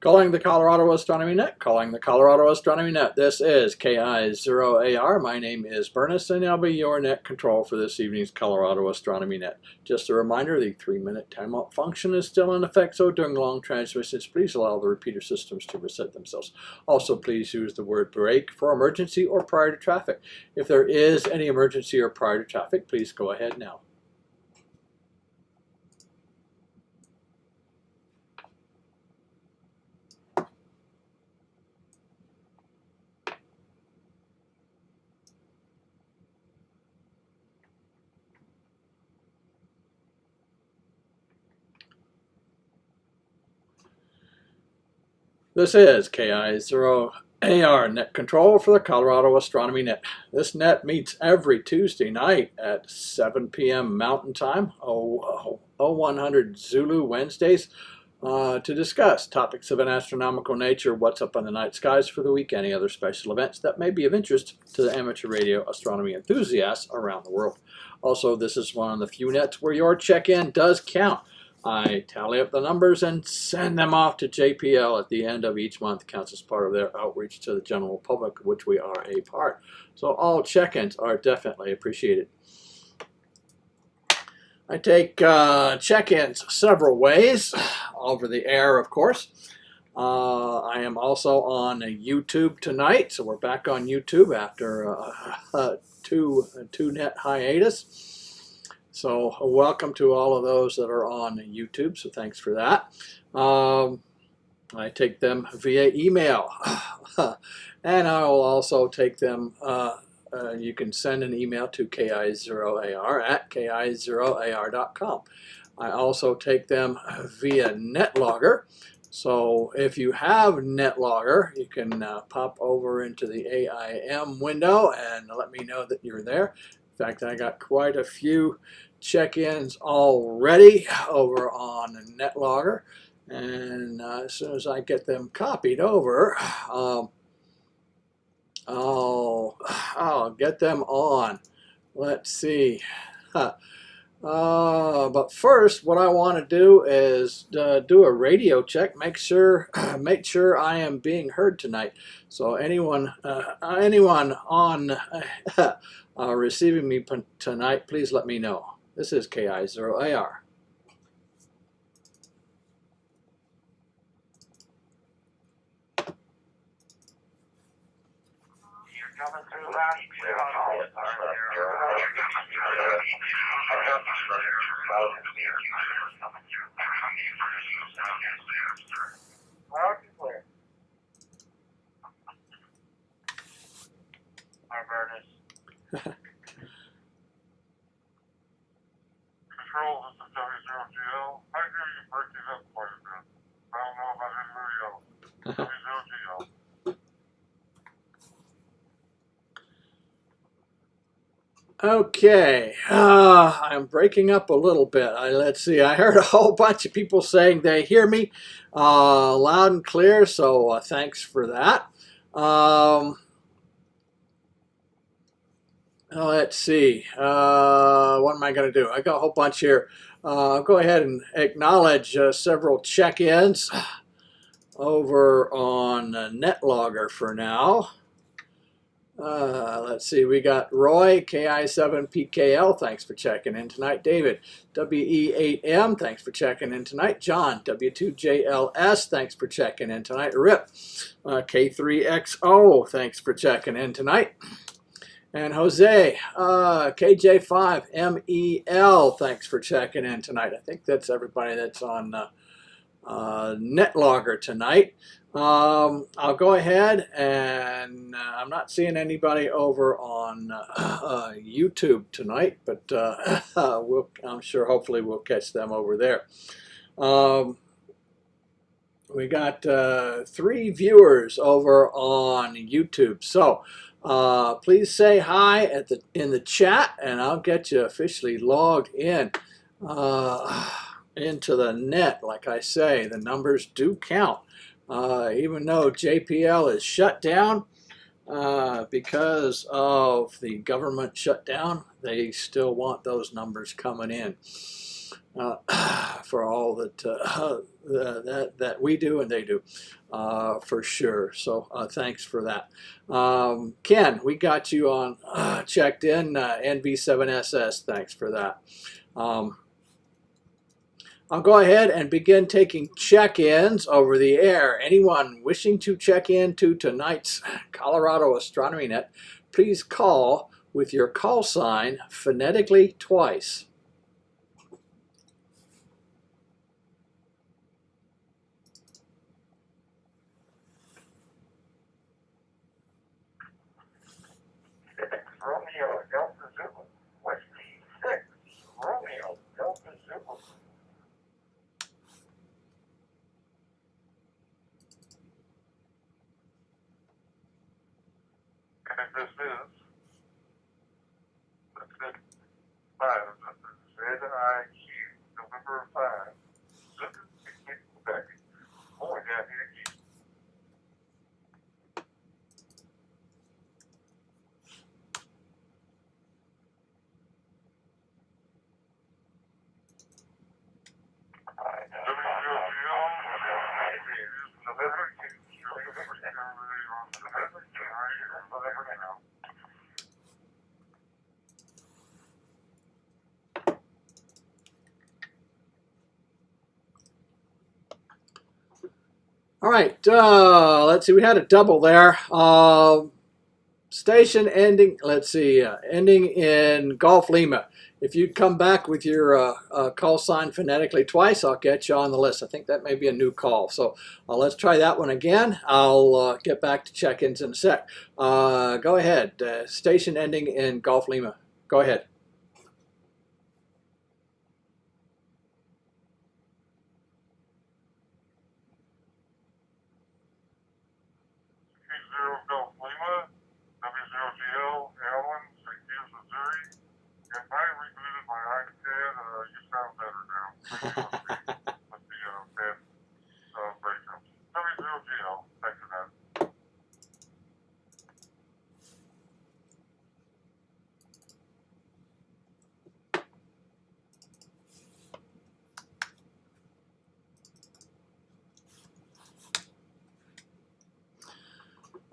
Calling the Colorado Astronomy Net, calling the Colorado Astronomy Net. This is KI0AR. My name is Bernice, and I'll be your net control for this evening's Colorado Astronomy Net. Just a reminder, the 3-minute timeout function is still in effect, so during long transmissions, please allow the repeater systems to reset themselves. Also, please use the word break for emergency or prior to traffic. If there is any emergency or prior to traffic, please go ahead now. This is KI0AR net control for the Colorado Astronomy Net. This net meets every Tuesday night at 7 p.m. Mountain Time, 0100 Zulu Wednesdays, to discuss topics of an astronomical nature, what's up on the night skies for the week, any other special events that may be of interest to the amateur radio astronomy enthusiasts around the world. Also, this is one of the few nets where your check-in does count. I tally up the numbers and send them off to JPL at the end of each month. Counts as part of their outreach to the general public, of which we are a part. So all check-ins are definitely appreciated. I take check-ins several ways, over the air, of course. I am also on YouTube tonight, so we're back on YouTube after two net hiatus. So welcome to all of those that are on YouTube, so thanks for that. I take them via email, and I will also take them, you can send an email to ki0ar at ki0ar.com. I also take them via NetLogger. So if you have NetLogger, you can pop over into the AIM window and let me know that you're there. In fact, I got quite a few check-ins already over on NetLogger, and as soon as I get them copied over, I'll get them on. Let's see. But first, what I want to do is do a radio check. Make sure I am being heard tonight. So anyone on receiving me tonight, please let me know. This is KI0AR. You're coming through loud and clear on all the time. Loud and clear. Hi, Bernice. Control, this is W0GL. I hear you breaking up quite a bit. I don't know if I'm in radio. W0GL. Okay, I'm breaking up a little bit. Let's see, I heard a whole bunch of people saying they hear me loud and clear, so thanks for that. Let's see, what am I going to do? I got a whole bunch here. I'll go ahead and acknowledge several check-ins over on NetLogger for now. Let's see, we got Roy, KI7PKL, thanks for checking in tonight. David, WE8M, thanks for checking in tonight. John, W2JLS, thanks for checking in tonight. Rip, K3XO, thanks for checking in tonight. And Jose, KJ5MEL, thanks for checking in tonight. I think that's everybody that's on NetLogger tonight. I'll go ahead and I'm not seeing anybody over on YouTube tonight, but I'm sure hopefully we'll catch them over there. We got 3 viewers over on YouTube, so please say hi in the chat, and I'll get you officially logged in into the net. Like I say, the numbers do count. Even though JPL is shut down because of the government shutdown, they still want those numbers coming in. for all that we do and they do, for sure. So thanks for that. Ken, we got you on checked in, NV7SS. Thanks for that. I'll go ahead and begin taking check-ins over the air. Anyone wishing to check in to tonight's Colorado Astronomy Net, please call with your call sign phonetically twice. Romeo, Delta Zulu. Whiskey 6, Romeo, Delta Zulu. And this is the 5, ZIQ, November 5, Zucker, Quebec. Oh, I got here. All right, let's see, we had a double there. Station ending, let's see, ending in Golf Lima. If you'd come back with your call sign phonetically twice, I'll get you on the list. I think that may be a new call. So let's try that one again. I'll get back to check-ins in a sec. Go ahead, station ending in Golf Lima. Go ahead. Golf Lima, W0GL, Allen, St. James, Missouri. If I rebooted my iPad, you sound better now. With the bad breakups. W0GL, thanks for that.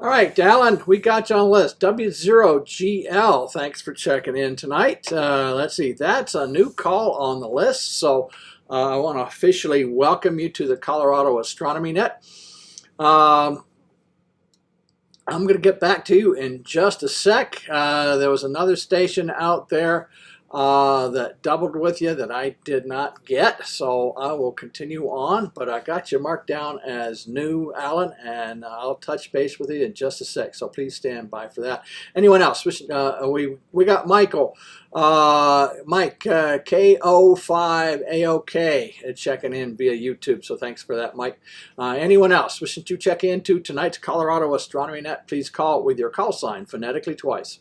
All right, Alan, we got you on the list. W0GL, thanks for checking in tonight. Let's see, that's a new call on the list, so I want to officially welcome you to the Colorado Astronomy Net. I'm going to get back to you in just a sec. There was another station out there that doubled with you that I did not get, so I will continue on, but I got you marked down as new, Alan, and I'll touch base with you in just a sec, so please stand by for that. Anyone else? We got Michael. Mike, KO5AOK, checking in via YouTube, so thanks for that, Mike. Anyone else wishing to check into tonight's Colorado Astronomy Net, please call with your call sign phonetically twice.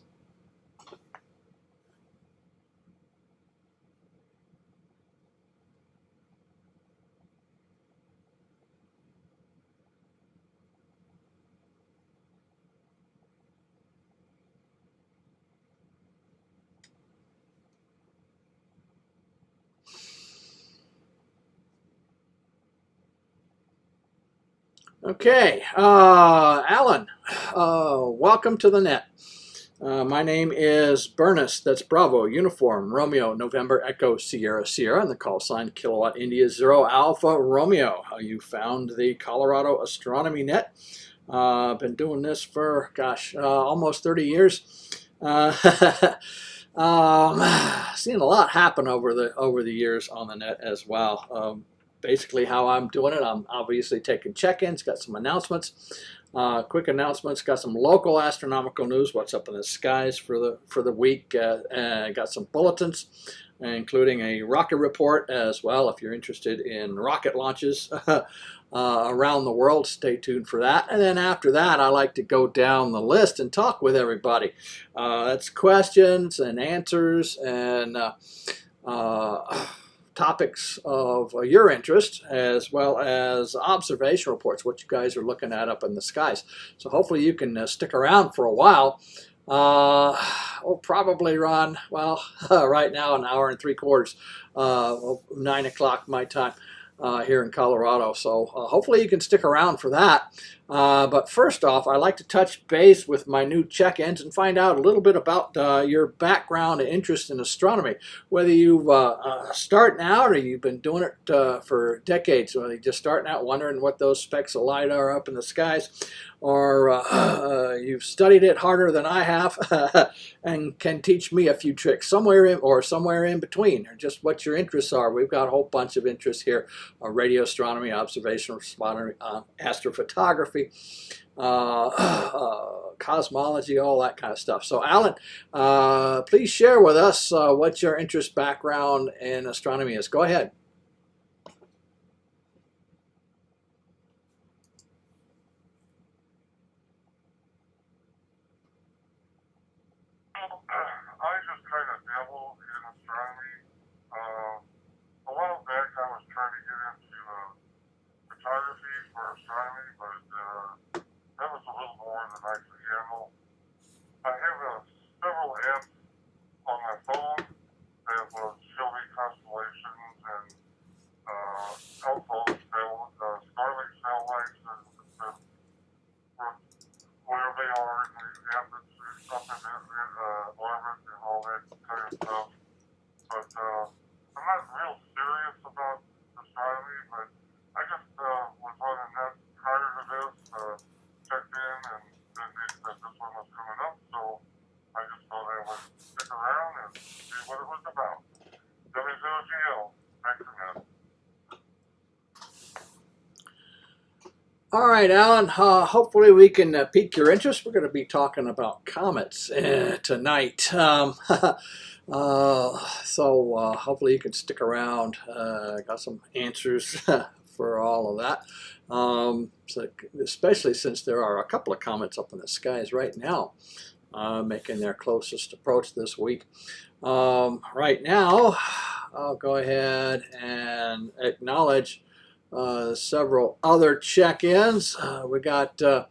Okay, Alan, welcome to the net. My name is Bernus, that's Bravo, Uniform, Romeo, November, Echo, Sierra, Sierra, and the call sign Kilowatt India 0 Alpha Romeo. You found the Colorado Astronomy Net. I've been doing this for, gosh, almost 30 years. Seen a lot happen over the years on the net as well. Basically how I'm doing it, I'm obviously taking check-ins, got some announcements, quick announcements, got some local astronomical news, what's up in the skies for the week, and got some bulletins, including a rocket report as well. If you're interested in rocket launches around the world, stay tuned for that. And then after that, I like to go down the list and talk with everybody. That's questions and answers and topics of your interest, as well as observation reports, what you guys are looking at up in the skies. So hopefully you can stick around for a while We'll probably run, well, right now, an hour and 3/4, 9 o'clock my time here in Colorado. So hopefully you can stick around for that. But first off, I'd like to touch base with my new check-ins and find out a little bit about your background and interest in astronomy. Whether you've starting out or you've been doing it for decades, whether you're just starting out wondering what those specks of light are up in the skies, or you've studied it harder than I have and can teach me a few tricks somewhere in between, or just what your interests are. We've got a whole bunch of interests here: radio astronomy, observational astronomy, astrophotography, cosmology, all that kind of stuff. So Alan, please share with us what your interest background in astronomy is. Go ahead. I just kind of dabble in astronomy. A while back, I was trying to get into photography for astronomy, but that was a little more than I could handle. I have several apps on my phone that will show me constellations and also Starlink satellites and where they are in the atmosphere, up in orbit and all that kind of stuff. But I'm not real serious about astronomy, but I just was on the net prior to this, checked in, and then they said this one was coming up, so I just thought I would stick around and see what it was about. W0GL, back to net. All right, Alan, hopefully we can pique your interest. We're going to be talking about comets tonight. So hopefully you can stick around. Got some answers for all of that. So especially since there are a couple of comets up in the skies right now, making their closest approach this week. Right now, I'll go ahead and acknowledge several other check-ins. We got Bruce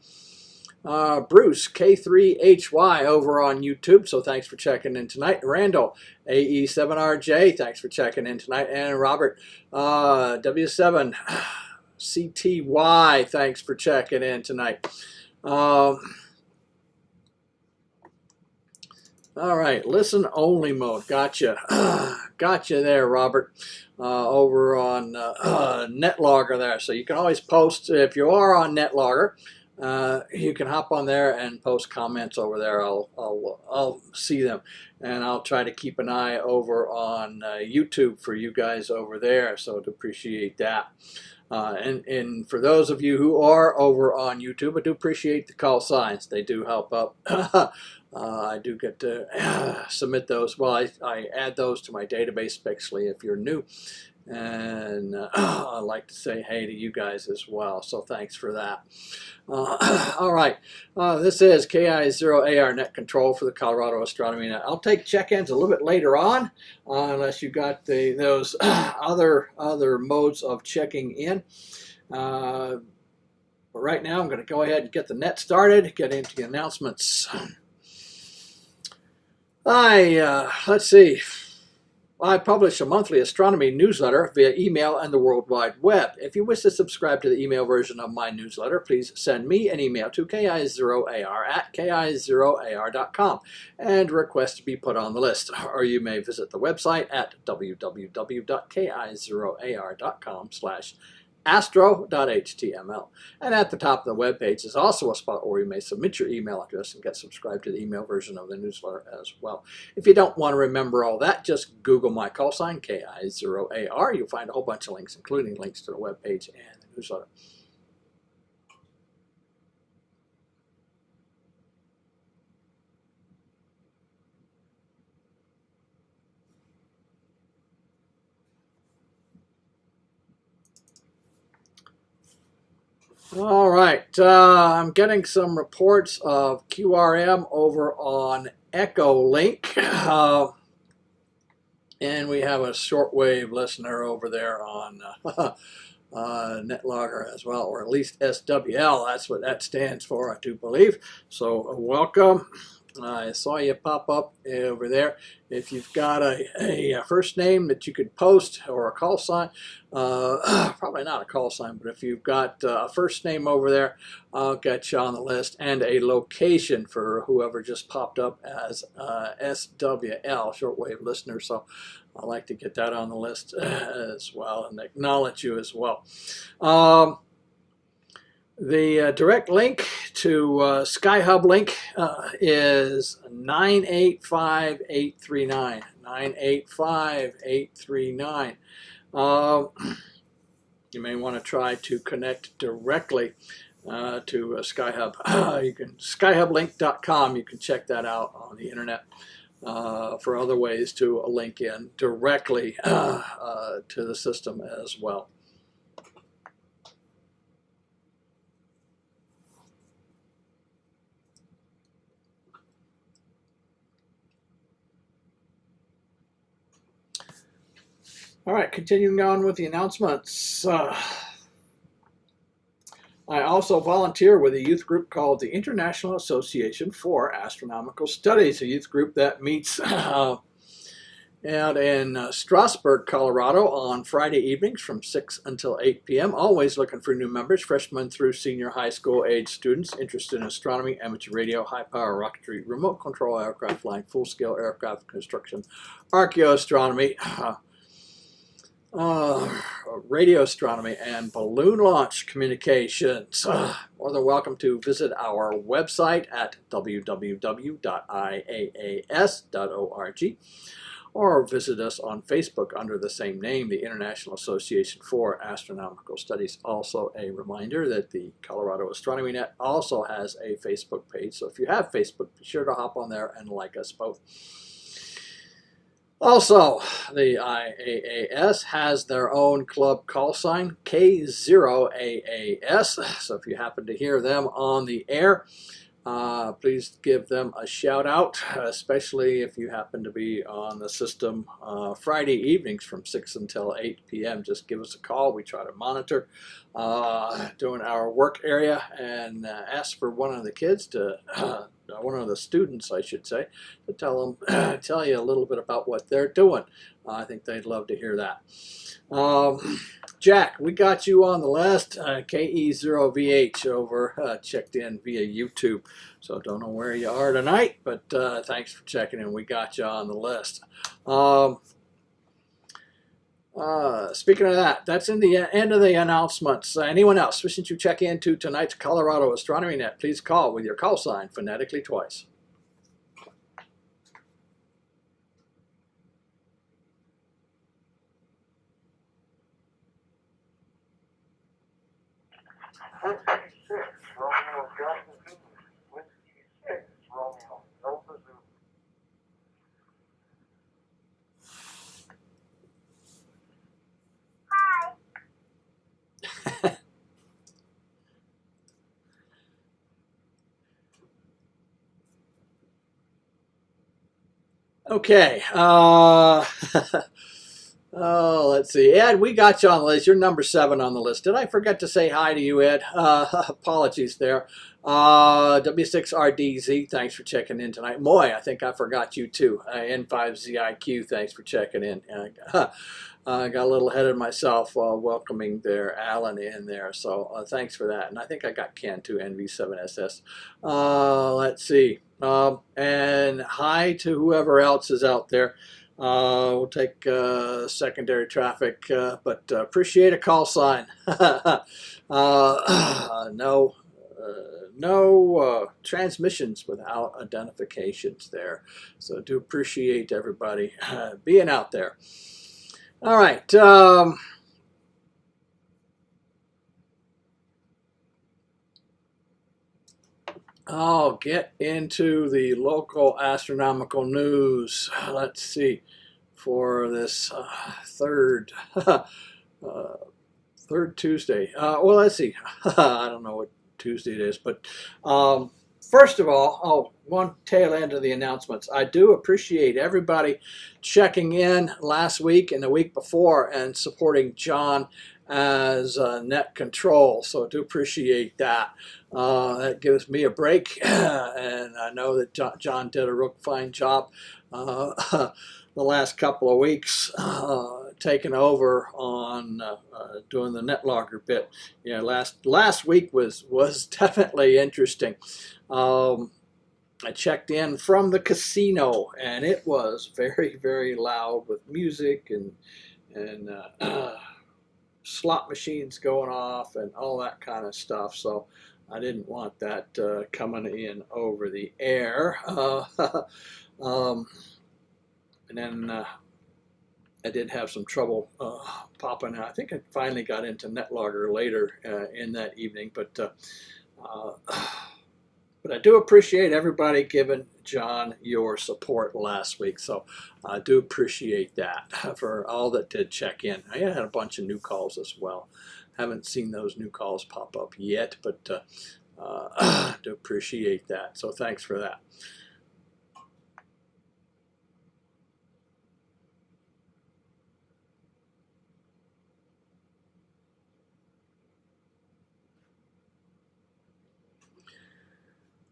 K3HY over on YouTube, so thanks for checking in tonight. Randall AE7RJ, thanks for checking in tonight. And Robert W7CTY, thanks for checking in tonight. All right, listen only mode. Gotcha. Gotcha there, Robert, over on NetLogger there. So you can always post, if you are on NetLogger, you can hop on there and post comments over there. I'll see them, and I'll try to keep an eye over on YouTube for you guys over there. So I'd appreciate that. And for those of you who are over on YouTube, I do appreciate the call signs. They do help out. I do get to submit those. Well, I add those to my database, especially if you're new. And I'd like to say hey to you guys as well. So thanks for that. All right. This is KI0AR Net Control for the Colorado Astronomy Net. I'll take check-ins a little bit later on, unless you got those other modes of checking in. But right now, I'm going to go ahead and get the net started, get into the announcements. Let's see. I publish a monthly astronomy newsletter via email and the World Wide Web. If you wish to subscribe to the email version of my newsletter, please send me an email to ki0ar@ki0ar.com and request to be put on the list. Or you may visit the website at www.ki0ar.com/astro.html. And at the top of the web page is also a spot where you may submit your email address and get subscribed to the email version of the newsletter as well. If you don't want to remember all that, just Google my call sign, KI0AR. You'll find a whole bunch of links, including links to the web page and the newsletter. All right, I'm getting some reports of QRM over on Echolink, and we have a shortwave listener over there on NetLogger as well, or at least SWL. That's what that stands for, I do believe. So welcome I saw you pop up over there. If you've got a first name that you could post or a call sign, probably not a call sign, but if you've got a first name over there, I'll get you on the list, and a location for whoever just popped up as SWL, shortwave listener. So I'd like to get that on the list as well and acknowledge you as well. The direct link to SkyHub link is 985-839. 985-839. You may want to try to connect directly to SkyHub. You can skyhublink.com. You can check that out on the internet for other ways to link in directly to the system as well. All right, continuing on with the announcements. I also volunteer with a youth group called the International Association for Astronomical Studies, a youth group that meets out in Strasburg, Colorado on Friday evenings from 6 until 8 p.m. Always looking for new members, freshmen through senior high school age students interested in astronomy, amateur radio, high-power rocketry, remote control aircraft flying, full-scale aircraft construction, archaeoastronomy, radio astronomy, and balloon launch communications. More than welcome to visit our website at www.iaas.org or visit us on Facebook under the same name, the International Association for Astronomical Studies. Also a reminder that the Colorado Astronomy Net also has a Facebook page, so if you have Facebook, be sure to hop on there and like us both. Also, the IAAS has their own club call sign, K0AAS. So if you happen to hear them on the air, please give them a shout out, especially if you happen to be on the system Friday evenings from 6 until 8 p.m. Just give us a call. We try to monitor doing our work area and ask for one of the kids to one of the students, I should say, to tell you a little bit about what they're doing. I think they'd love to hear that. Jack, we got you on the list. KE0VH over checked in via YouTube. So don't know where you are tonight, but thanks for checking in. We got you on the list. Speaking of that, that's in the end of the announcements. Anyone else wishing to check into tonight's Colorado Astronomy Net, please call with your call sign phonetically twice. Romeo Delta Zulu. Whiskey 6, Romeo Delta Zulu. Okay. Oh, let's see. Ed, we got you on the list. You're number 7 on the list. Did I forget to say hi to you, Ed? Apologies there. W6RDZ, thanks for checking in tonight. Moy, I think I forgot you too. N5ZIQ, thanks for checking in. I got a little ahead of myself welcoming there Alan in there, so thanks for that. And I think I got Ken too, NV7SS. Let's see. And hi to whoever else is out there. We'll take secondary traffic, but appreciate a call sign. No transmissions without identifications there. So do appreciate everybody being out there. All right. I'll get into the local astronomical news. Let's see, for this third Tuesday. Well, let's see. I don't know what Tuesday it is, but First of all, one tail end of the announcements. I do appreciate everybody checking in last week and the week before and supporting John as net control. So I do appreciate that. That gives me a break, and I know that John did a real fine job the last couple of weeks taking over on doing the NetLogger bit. Yeah, last week was definitely interesting. I checked in from the casino, and it was very, very loud with music and slot machines going off and all that kind of stuff. So I didn't want that coming in over the air. And then I did have some trouble popping. I think I finally got into NetLogger later in that evening, but I do appreciate everybody giving John your support last week. So I do appreciate that for all that did check in. I had a bunch of new calls as well. Haven't seen those new calls pop up yet, but I do appreciate that. So thanks for that.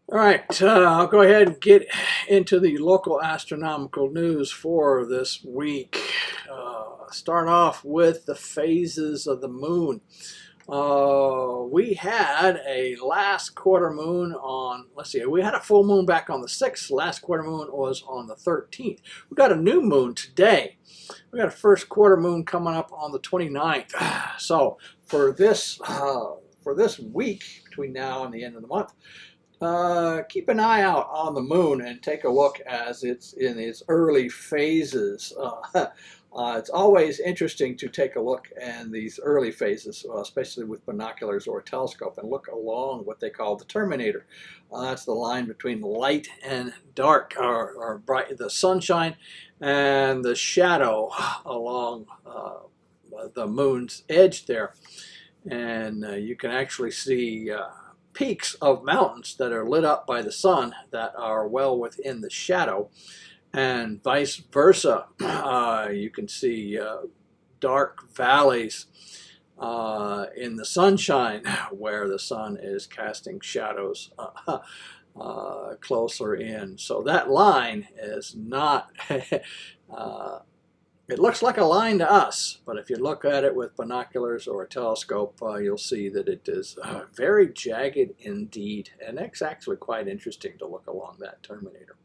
All right, I'll go ahead and get into the local astronomical news for this week. Start off with the phases of the moon. We had a last quarter moon on, let's see, we had a full moon back on the 6th. Last quarter moon was on the 13th. We got a new moon today. We got a first quarter moon coming up on the 29th. So for this week, between now and the end of the month, keep an eye out on the moon and take a look as it's in its early phases. It's always interesting to take a look in these early phases, especially with binoculars or a telescope, and look along what they call the terminator. That's the line between light and dark, or bright, the sunshine and the shadow along the moon's edge there. And you can actually see peaks of mountains that are lit up by the sun that are well within the shadow, and vice versa. You can see dark valleys in the sunshine where the sun is casting shadows closer in. So that line is not it looks like a line to us, but if you look at it with binoculars or a telescope, you'll see that it is very jagged indeed, and it's actually quite interesting to look along that terminator.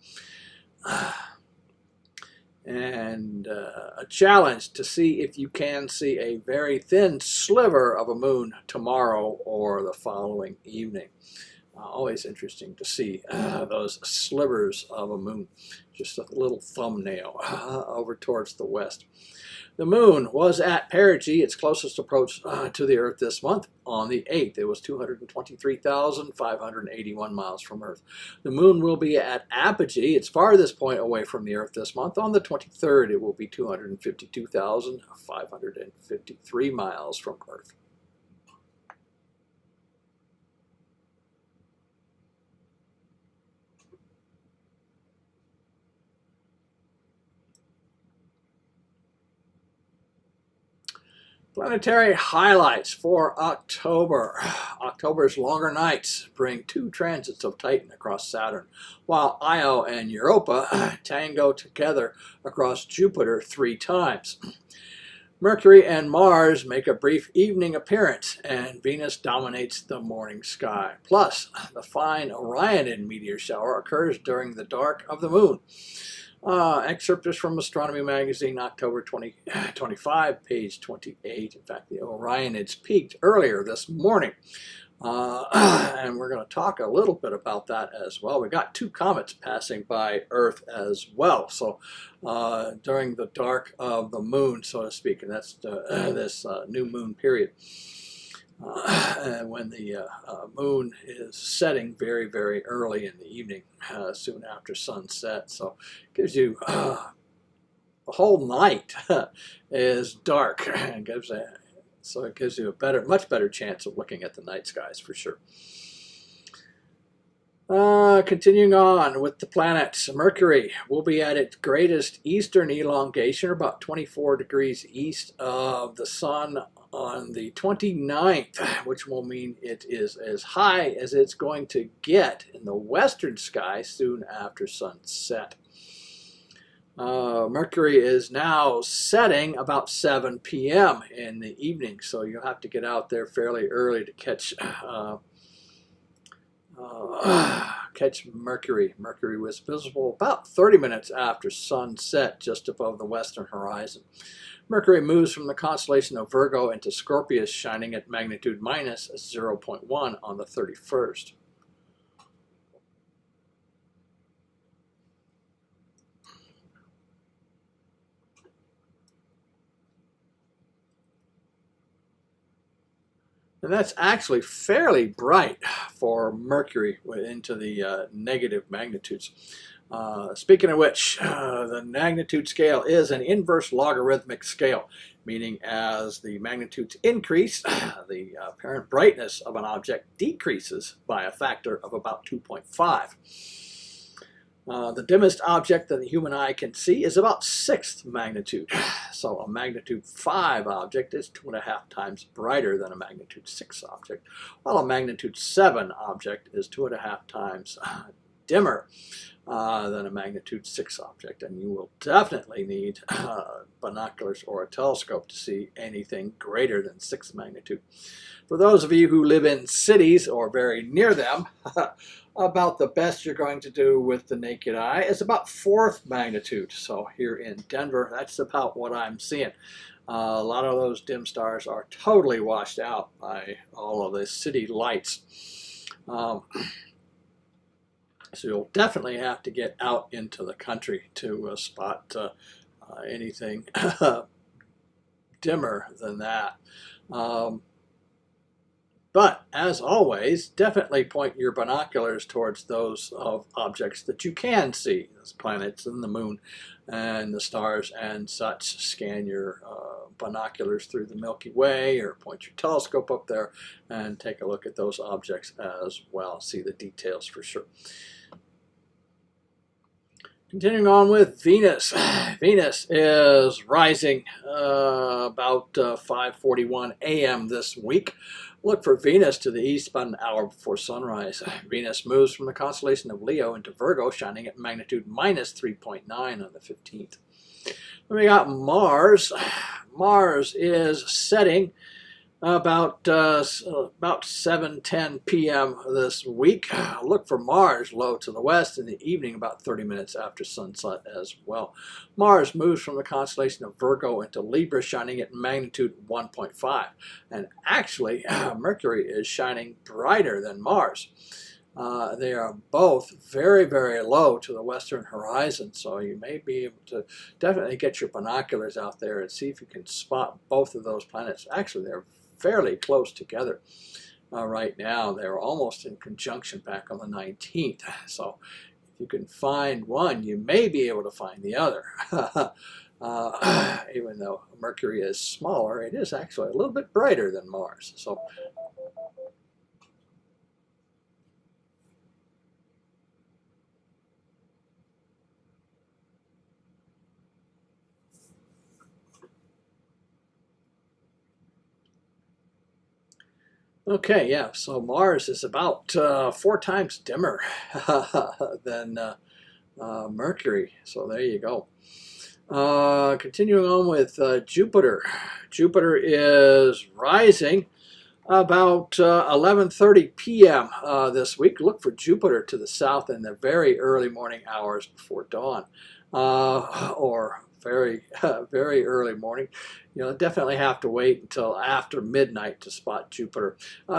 And a challenge to see if you can see a very thin sliver of a moon tomorrow or the following evening. Always interesting to see those slivers of a moon, just a little thumbnail over towards the west. The moon was at perigee, its closest approach to the Earth this month, on the 8th. It was 223,581 miles from Earth. The moon will be at apogee, its farthest point away from the Earth this month. On the 23rd, it will be 252,553 miles from Earth. Planetary highlights for October. October's longer nights bring 2 transits of Titan across Saturn, while Io and Europa tango together across Jupiter 3 times. Mercury and Mars make a brief evening appearance, and Venus dominates the morning sky. Plus, the fine Orionid meteor shower occurs during the dark of the moon. Excerpt is from Astronomy Magazine, October 2025, page 28. In fact, the Orionids peaked earlier this morning. And we're going to talk a little bit about that as well. We got 2 comets passing by Earth as well. So during the dark of the moon, so to speak, and that's this new moon period. And when the moon is setting very, very early in the evening, soon after sunset. So it gives you the whole night is dark, and so it gives you a much better chance of looking at the night skies for sure. Continuing on with the planets, Mercury will be at its greatest eastern elongation, about 24 degrees east of the Sun on the 29th, which will mean it is as high as it's going to get in the western sky soon after sunset. Mercury is now setting about 7 p.m. in the evening, so you'll have to get out there fairly early to catch Mercury. Mercury was visible about 30 minutes after sunset just above the western horizon. Mercury moves from the constellation of Virgo into Scorpius, shining at magnitude minus 0.1 on the 31st. And that's actually fairly bright for Mercury into the negative magnitudes. Speaking of which, the magnitude scale is an inverse logarithmic scale, meaning as the magnitudes increase, the apparent brightness of an object decreases by a factor of about 2.5. The dimmest object that the human eye can see is about 6th magnitude. So a magnitude 5 object is 2.5 times brighter than a magnitude 6 object, while a magnitude 7 object is 2.5 times dimmer than a magnitude 6 object. And you will definitely need binoculars or a telescope to see anything greater than 6th magnitude. For those of you who live in cities or very near them, about the best you're going to do with the naked eye is about 4th magnitude. So here in Denver, that's about what I'm seeing. A lot of those dim stars are totally washed out by all of the city lights. So you'll definitely have to get out into the country to spot anything dimmer than that. But as always, definitely point your binoculars towards those objects that you can see, the planets and the moon and the stars and such. Scan your binoculars through the Milky Way or point your telescope up there and take a look at those objects as well. See the details for sure. Continuing on with Venus. Venus is rising about 5:41 a.m. this week. Look for Venus to the east about an hour before sunrise. Venus moves from the constellation of Leo into Virgo, shining at magnitude minus 3.9 on the 15th. Then we got Mars. Mars is setting about 7:10 p.m. this week. Look for Mars low to the west in the evening about 30 minutes after sunset as well. Mars moves from the constellation of Virgo into Libra, shining at magnitude 1.5. And actually, Mercury is shining brighter than Mars. They are both very, very low to the western horizon, so you may be able to definitely get your binoculars out there and see if you can spot both of those planets. Actually, they're fairly close together right now. They're almost in conjunction back on the 19th. So if you can find one, you may be able to find the other. Even though Mercury is smaller, it is actually a little bit brighter than Mars. So okay, yeah, so Mars is about 4 times dimmer than Mercury. So there you go. Continuing on with Jupiter. Jupiter is rising about 11:30 p.m. This week. Look for Jupiter to the south in the very early morning hours before dawn, or very very early morning. You'll definitely have to wait until after midnight to spot Jupiter.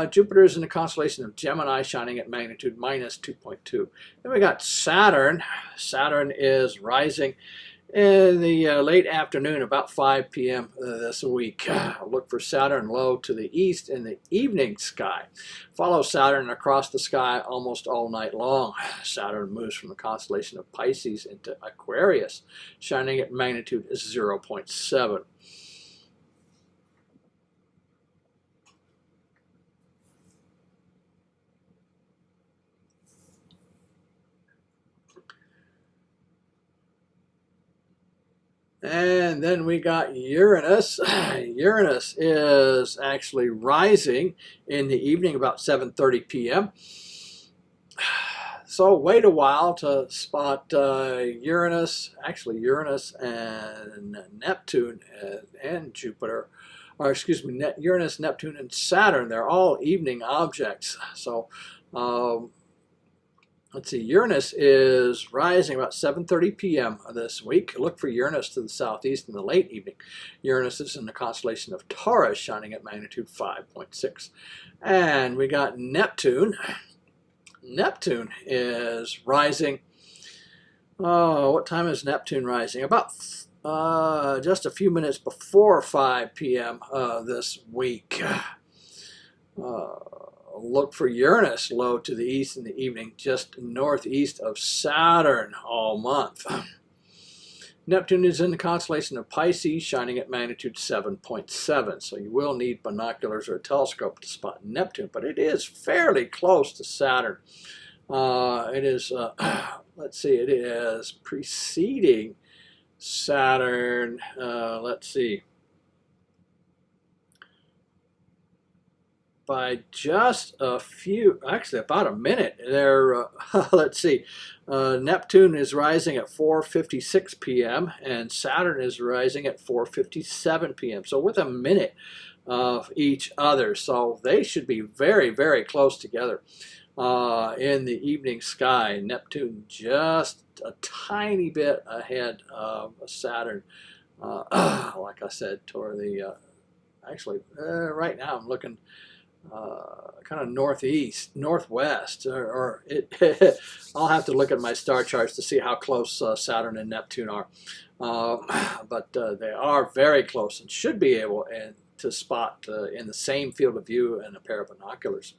Jupiter is in the constellation of Gemini, shining at magnitude minus 2.2. Then we got Saturn. Saturn is rising in the late afternoon, about 5 p.m. This week. Look for Saturn low to the east in the evening sky. Follow Saturn across the sky almost all night long. Saturn moves from the constellation of Pisces into Aquarius, shining at magnitude 0.7. And then we got Uranus. Uranus is actually rising in the evening about 7:30 p.m. So wait a while to spot Uranus, actually Uranus and Neptune and Jupiter, or excuse me, Uranus, Neptune, and Saturn. They're all evening objects. So let's see, Uranus is rising about 7:30 p.m. this week. Look for Uranus to the southeast in the late evening. Uranus is in the constellation of Taurus, shining at magnitude 5.6. And we got Neptune. Neptune is rising. Oh, what time is Neptune rising? About just a few minutes before 5 p.m. This week. Look for Uranus low to the east in the evening, just northeast of Saturn all month. Neptune is in the constellation of Pisces, shining at magnitude 7.7. So you will need binoculars or a telescope to spot Neptune, but it is fairly close to Saturn. It is, let's see, it is preceding Saturn. Let's see, by just a few, actually about a minute. There, let's see, Neptune is rising at 4:56 p.m. and Saturn is rising at 4:57 p.m. So with a minute of each other. So they should be very, very close together in the evening sky. Neptune just a tiny bit ahead of Saturn. Like I said, toward the, actually, right now I'm looking kind of northeast, northwest, or it, I'll have to look at my star charts to see how close Saturn and Neptune are. But they are very close and should be able to spot in the same field of view in a pair of binoculars.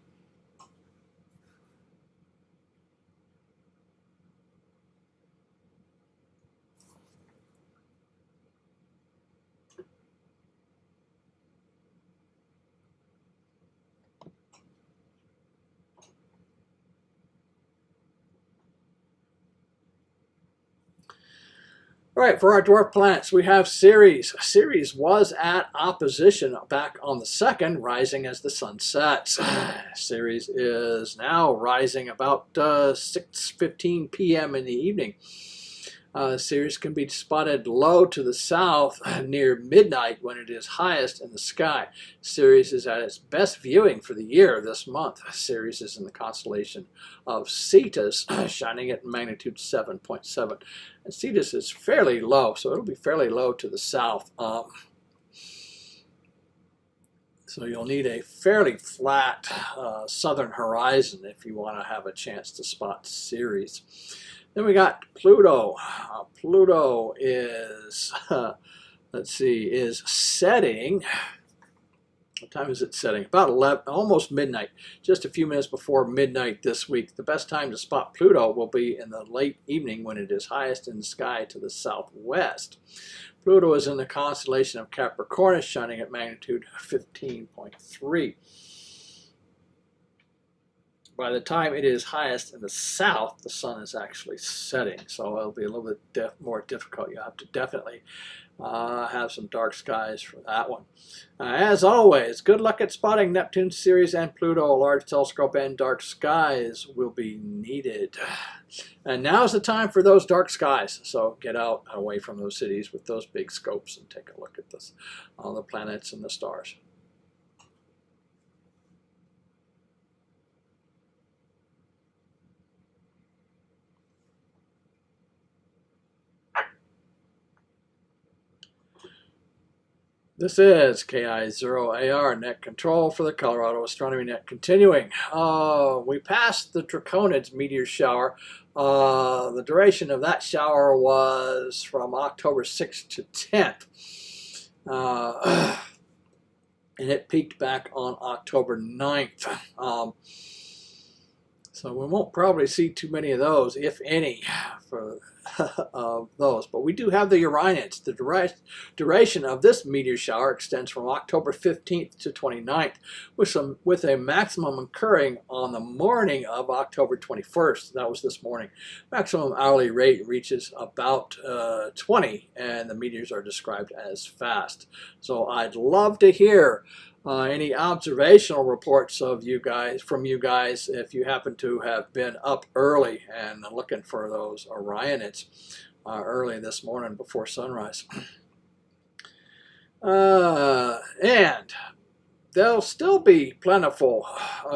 All right, for our dwarf planets, we have Ceres. Ceres was at opposition back on the 2nd, rising as the sun sets. Ceres is now rising about 6:15 p.m. in the evening. Ceres can be spotted low to the south near midnight when it is highest in the sky. Ceres is at its best viewing for the year this month. Ceres is in the constellation of Cetus, shining at magnitude 7.7. And Cetus is fairly low, so it'll be fairly low to the south. So you'll need a fairly flat southern horizon if you want to have a chance to spot Ceres. Then we got Pluto. Pluto is, let's see, is setting. What time is it setting? About 11, almost midnight, just a few minutes before midnight this week. The best time to spot Pluto will be in the late evening when it is highest in the sky to the southwest. Pluto is in the constellation of Capricornus, shining at magnitude 15.3. By the time it is highest in the south, the sun is actually setting, so it'll be a little bit more difficult. You have to definitely have some dark skies for that one. As always, good luck at spotting Neptune, Ceres, and Pluto. A large telescope and dark skies will be needed. And now's the time for those dark skies. So get out away from those cities with those big scopes and take a look at this, all the planets and the stars. This is KI0AR Net Control for the Colorado Astronomy Net. Continuing, we passed the Draconids meteor shower. The duration of that shower was from October 6th to 10th. And it peaked back on October 9th. So we won't probably see too many of those, if any, for of those. But we do have the Orionids. The duration of this meteor shower extends from October 15th to 29th, with a maximum occurring on the morning of October 21st. That was this morning. Maximum hourly rate reaches about 20, and the meteors are described as fast. So I'd love to hear any observational reports of you guys if you happen to have been up early and looking for those Orionids early this morning before sunrise. And they'll still be plentiful,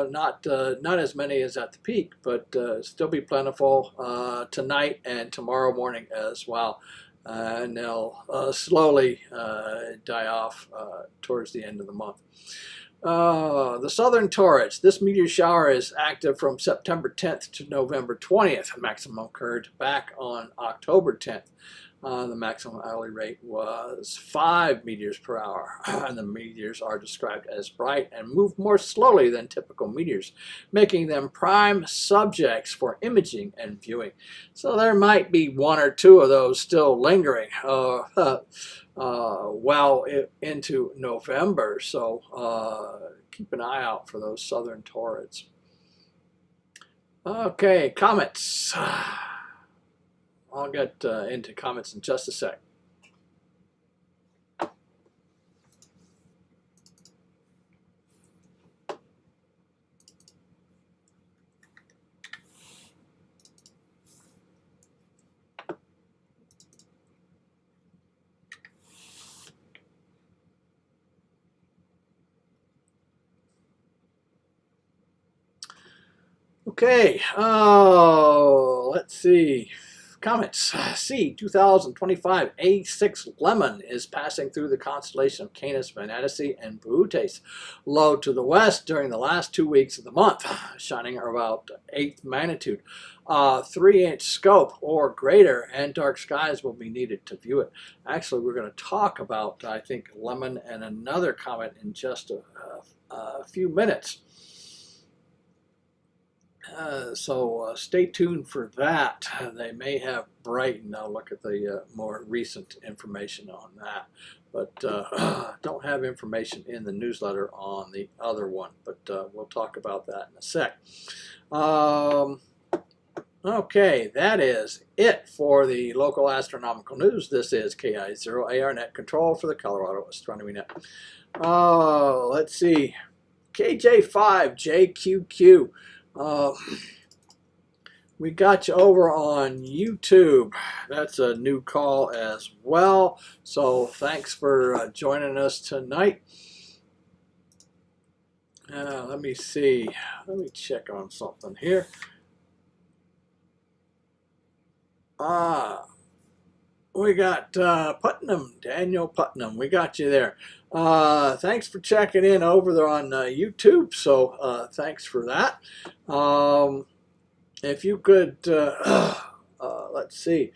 not as many as at the peak, but still be plentiful tonight and tomorrow morning as well. And they'll slowly die off towards the end of the month. The southern Taurus. This meteor shower is active from September 10th to November 20th. Maximum occurred back on October 10th. The maximum hourly rate was 5 meteors per hour, and the meteors are described as bright and move more slowly than typical meteors, making them prime subjects for imaging and viewing. So there might be 1 or 2 of those still lingering well into November, so keep an eye out for those southern Taurids. Okay, comets. I'll get into comments in just a sec. Okay, let's see. Comets. C, 2025 A6 Lemon is passing through the constellation of Canis, Venatici, and Boötes, low to the west during the last 2 weeks of the month, shining about 8th magnitude. 3-inch scope or greater, and dark skies will be needed to view it. Actually, we're going to talk about, I think, Lemon and another comet in just a few minutes. So stay tuned for that. They may have brightened. I'll look at the more recent information on that. But don't have information in the newsletter on the other one. But we'll talk about that in a sec. Okay, that is it for the local astronomical news. This is KI0AR Net Control for the Colorado Astronomy Net. Let's see. KJ5JQQ. We got you over on YouTube. That's a new call as well. So thanks for joining us tonight. Let me see. Let me check on something here. We got Putnam, Daniel Putnam. We got you there. Thanks for checking in over there on YouTube. So thanks for that. If you could, let's see.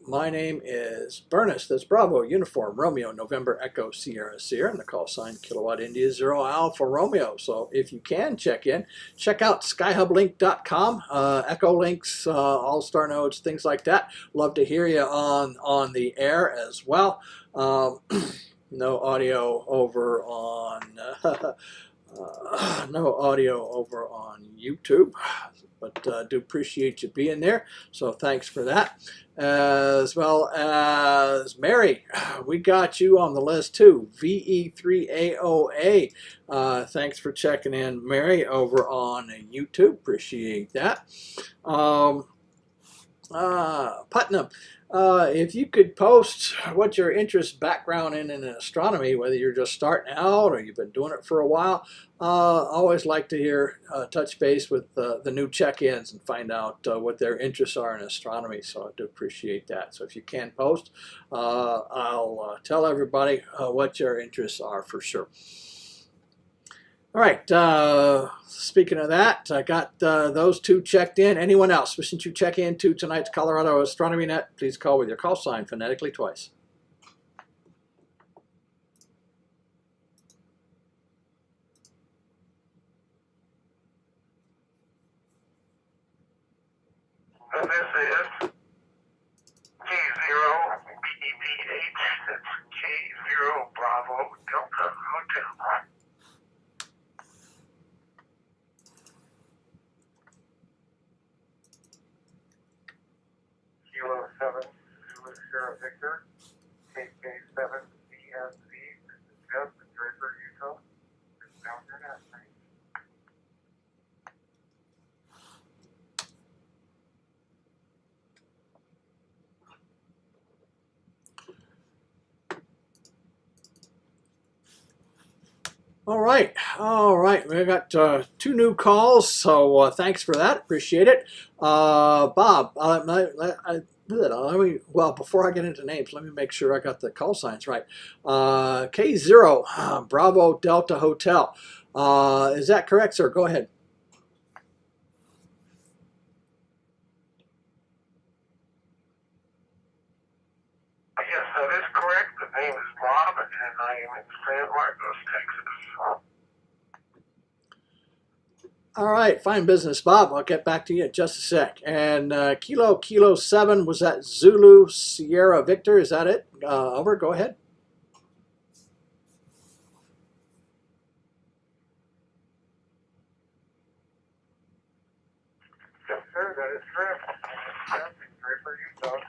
My name is Bernice. That's Bravo Uniform Romeo November Echo Sierra Sierra, and the call sign Kilowatt India 0 Alpha Romeo. So if you can check in, check out skyhublink.com, Echo links, all-star nodes, things like that. Love to hear you on the air as well. No audio over on no audio over on YouTube, but do appreciate you being there. So thanks for that. As well as Mary, we got you on the list too. VE3AOA. Thanks for checking in, Mary, over on YouTube. Appreciate that. Putnam. If you could post what your interest background in astronomy, whether you're just starting out or you've been doing it for a while, always like to hear touch base with the new check-ins and find out what their interests are in astronomy. So I do appreciate that. So if you can post, I'll tell everybody what your interests are for sure. All right, speaking of that, I got those two checked in. Anyone else wishing to check into tonight's Colorado Astronomy Net, please call with your call sign phonetically twice. This is K0 BDH. That's K0 Bravo Delta Hotel. Kilo 7 Zulu Sierra Victor. KK7 BSV. This is Jeff in Draper, Utah. This is down your net, thanks. All right. We got two new calls, so thanks for that. Appreciate it. Bob, well, before I get into names, let me make sure I got the call signs right. K0 Bravo Delta Hotel. Is that correct, sir? Go ahead. Yes, that is correct. The name is Bob, and I am in San Marcos, Texas. All right, fine business, Bob. I'll get back to you in just a sec. And Kilo 7, was that Zulu Sierra Victor? Is that it? Over, go ahead. Yes, sir, that is correct. Yes, in Draper, Utah. We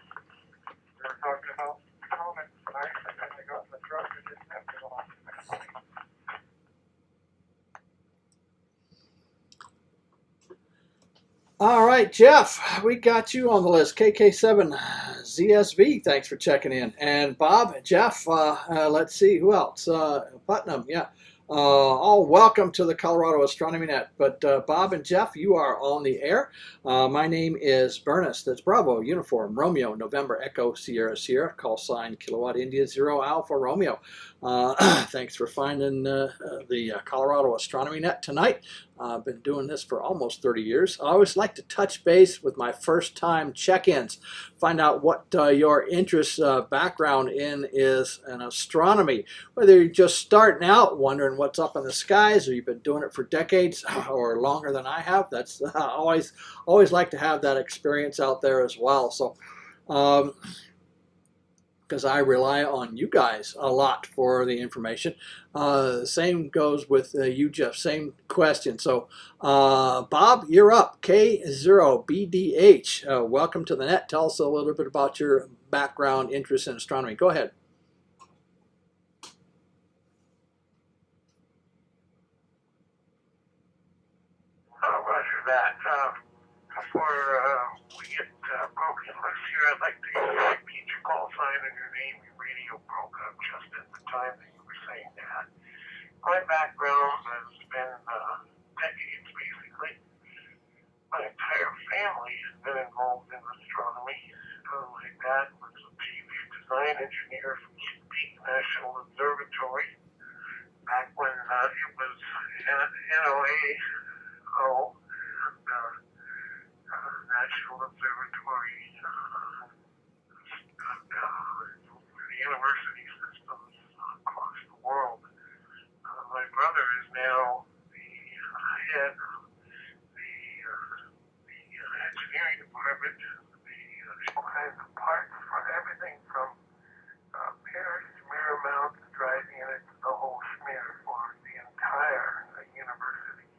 were talking about comments tonight, and then I got in the truck and just kept it on. All right, Jeff, we got you on the list. KK7 ZSV, thanks for checking in. And Bob, Jeff, let's see, who else? Putnam, yeah. All welcome to the Colorado Astronomy Net. But Bob and Jeff, you are on the air. My name is Bernice. That's Bravo, Uniform, Romeo, November, Echo, Sierra, Sierra, call sign, Kilowatt, India, 0, Alpha, Romeo. Thanks for finding the Colorado Astronomy Net tonight. I've been doing this for almost 30 years. I always like to touch base with my first-time check-ins, find out what your interest background in is in astronomy. Whether you're just starting out wondering what's up in the skies, or you've been doing it for decades or longer than I have, that's always like to have that experience out there as well. So. Because I rely on you guys a lot for the information. Same goes with you, Jeff. Same question. So, Bob, you're up. K0BDH. Welcome to the net. Tell us a little bit about your background interest in astronomy. Go ahead. Roger that. Before we get broken loose here, I'd like to repeat your call sign and your name. Your radio broke up just at the time that you were saying that. My background has been decades, basically. My entire family has been involved in astronomy. My dad was a TV design engineer from Peak National Observatory back when it was NOAA. National Observatory for the university systems across the world. My brother is now the head of the engineering department, all kinds of parts for everything from Paris to Miramount to drive units, the whole schmear for the entire university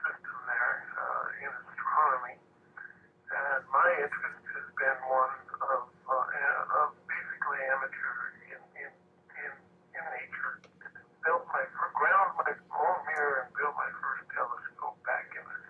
system there in astronomy. And my interest has been one of basically amateur in nature. Ground my own mirror and built my first telescope back in the 60s.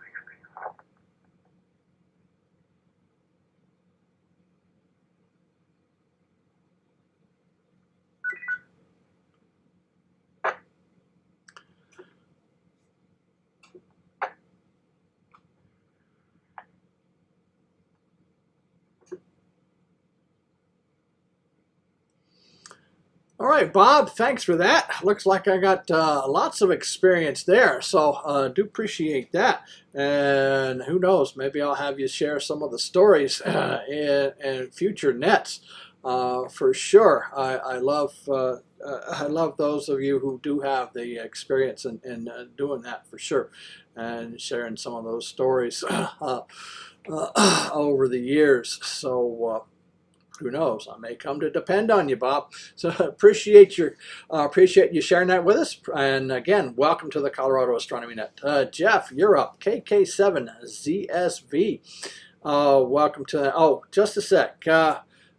All right, Bob, thanks for that. Looks like I got lots of experience there, so do appreciate that. And who knows, maybe I'll have you share some of the stories in future nets for sure. I love those of you who do have the experience in doing that for sure, and sharing some of those stories. over the years. So who knows? I may come to depend on you, Bob. So appreciate you sharing that with us. And again, welcome to the Colorado Astronomy Net. Jeff, you're up. KK7ZSV. Welcome to that. Oh, just a sec.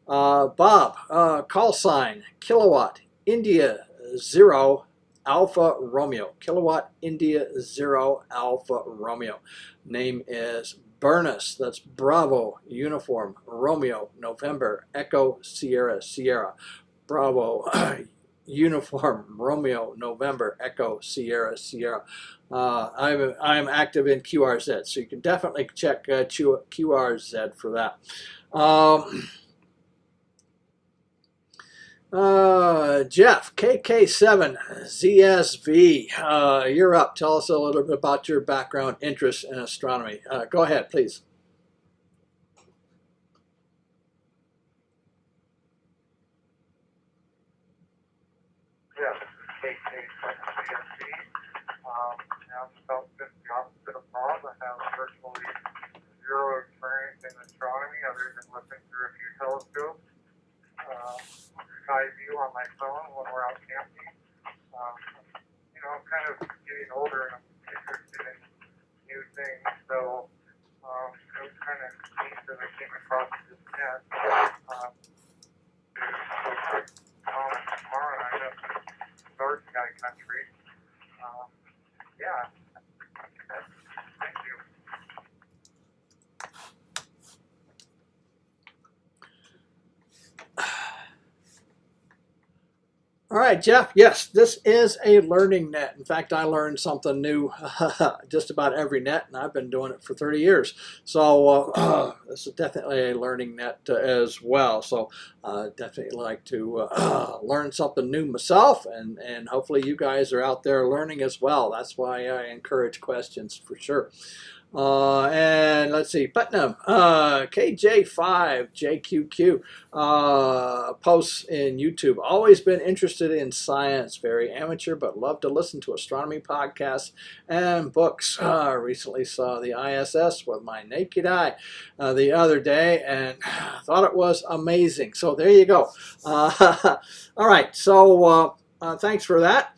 Bob, call sign kilowatt India 0 Alpha Romeo. Kilowatt India 0 Alpha Romeo. Name is Burnus. That's Bravo Uniform Romeo November Echo Sierra Sierra. Bravo Uniform Romeo November Echo Sierra Sierra. I'm active in QRZ, so you can definitely check QRZ for that. Jeff, KK7ZSV, you're up. Tell us a little bit about your background interest in astronomy. Go ahead, please. Yeah, this is KK7CSC. I'm about just the opposite of Bob. I have virtually zero experience in astronomy other than looking through a few telescopes. Sky view on my phone when we're out camping. I'm kind of getting older and I'm interested in new things, so it was kind of neat that I came across this net. Tomorrow night up in Dark Sky Country. Yeah. Thank you. All right, Jeff. Yes, this is a learning net. In fact, I learned something new just about every net, and I've been doing it for 30 years. So this is definitely a learning net as well. So definitely like to learn something new myself, and hopefully you guys are out there learning as well. That's why I encourage questions for sure. And let's see, Putnam, KJ5JQQ posts in YouTube. Always been interested in science, very amateur, but love to listen to astronomy podcasts and books. Recently saw the ISS with my naked eye the other day and thought it was amazing. So there you go. All right, so thanks for that.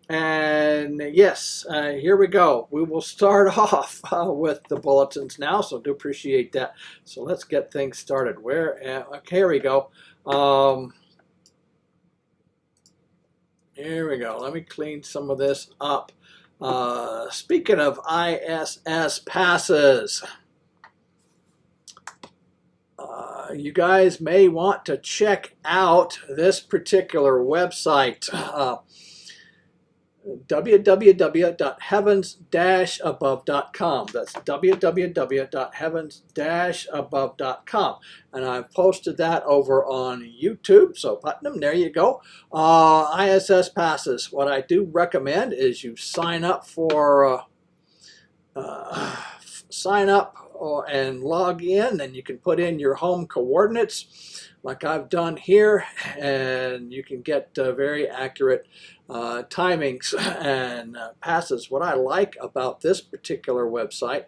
And yes, here we go. We will start off with the bulletins now, so do appreciate that. So let's get things started. Okay, here we go. Here we go. Let me clean some of this up. Speaking of ISS passes, you guys may want to check out this particular website. www.heavens-above.com. That's www.heavens-above.com. And I've posted that over on YouTube. So Putnam, there you go. ISS passes. What I do recommend is you sign up and log in, and you can put in your home coordinates like I've done here, and you can get very accurate timings and passes. What I like about this particular website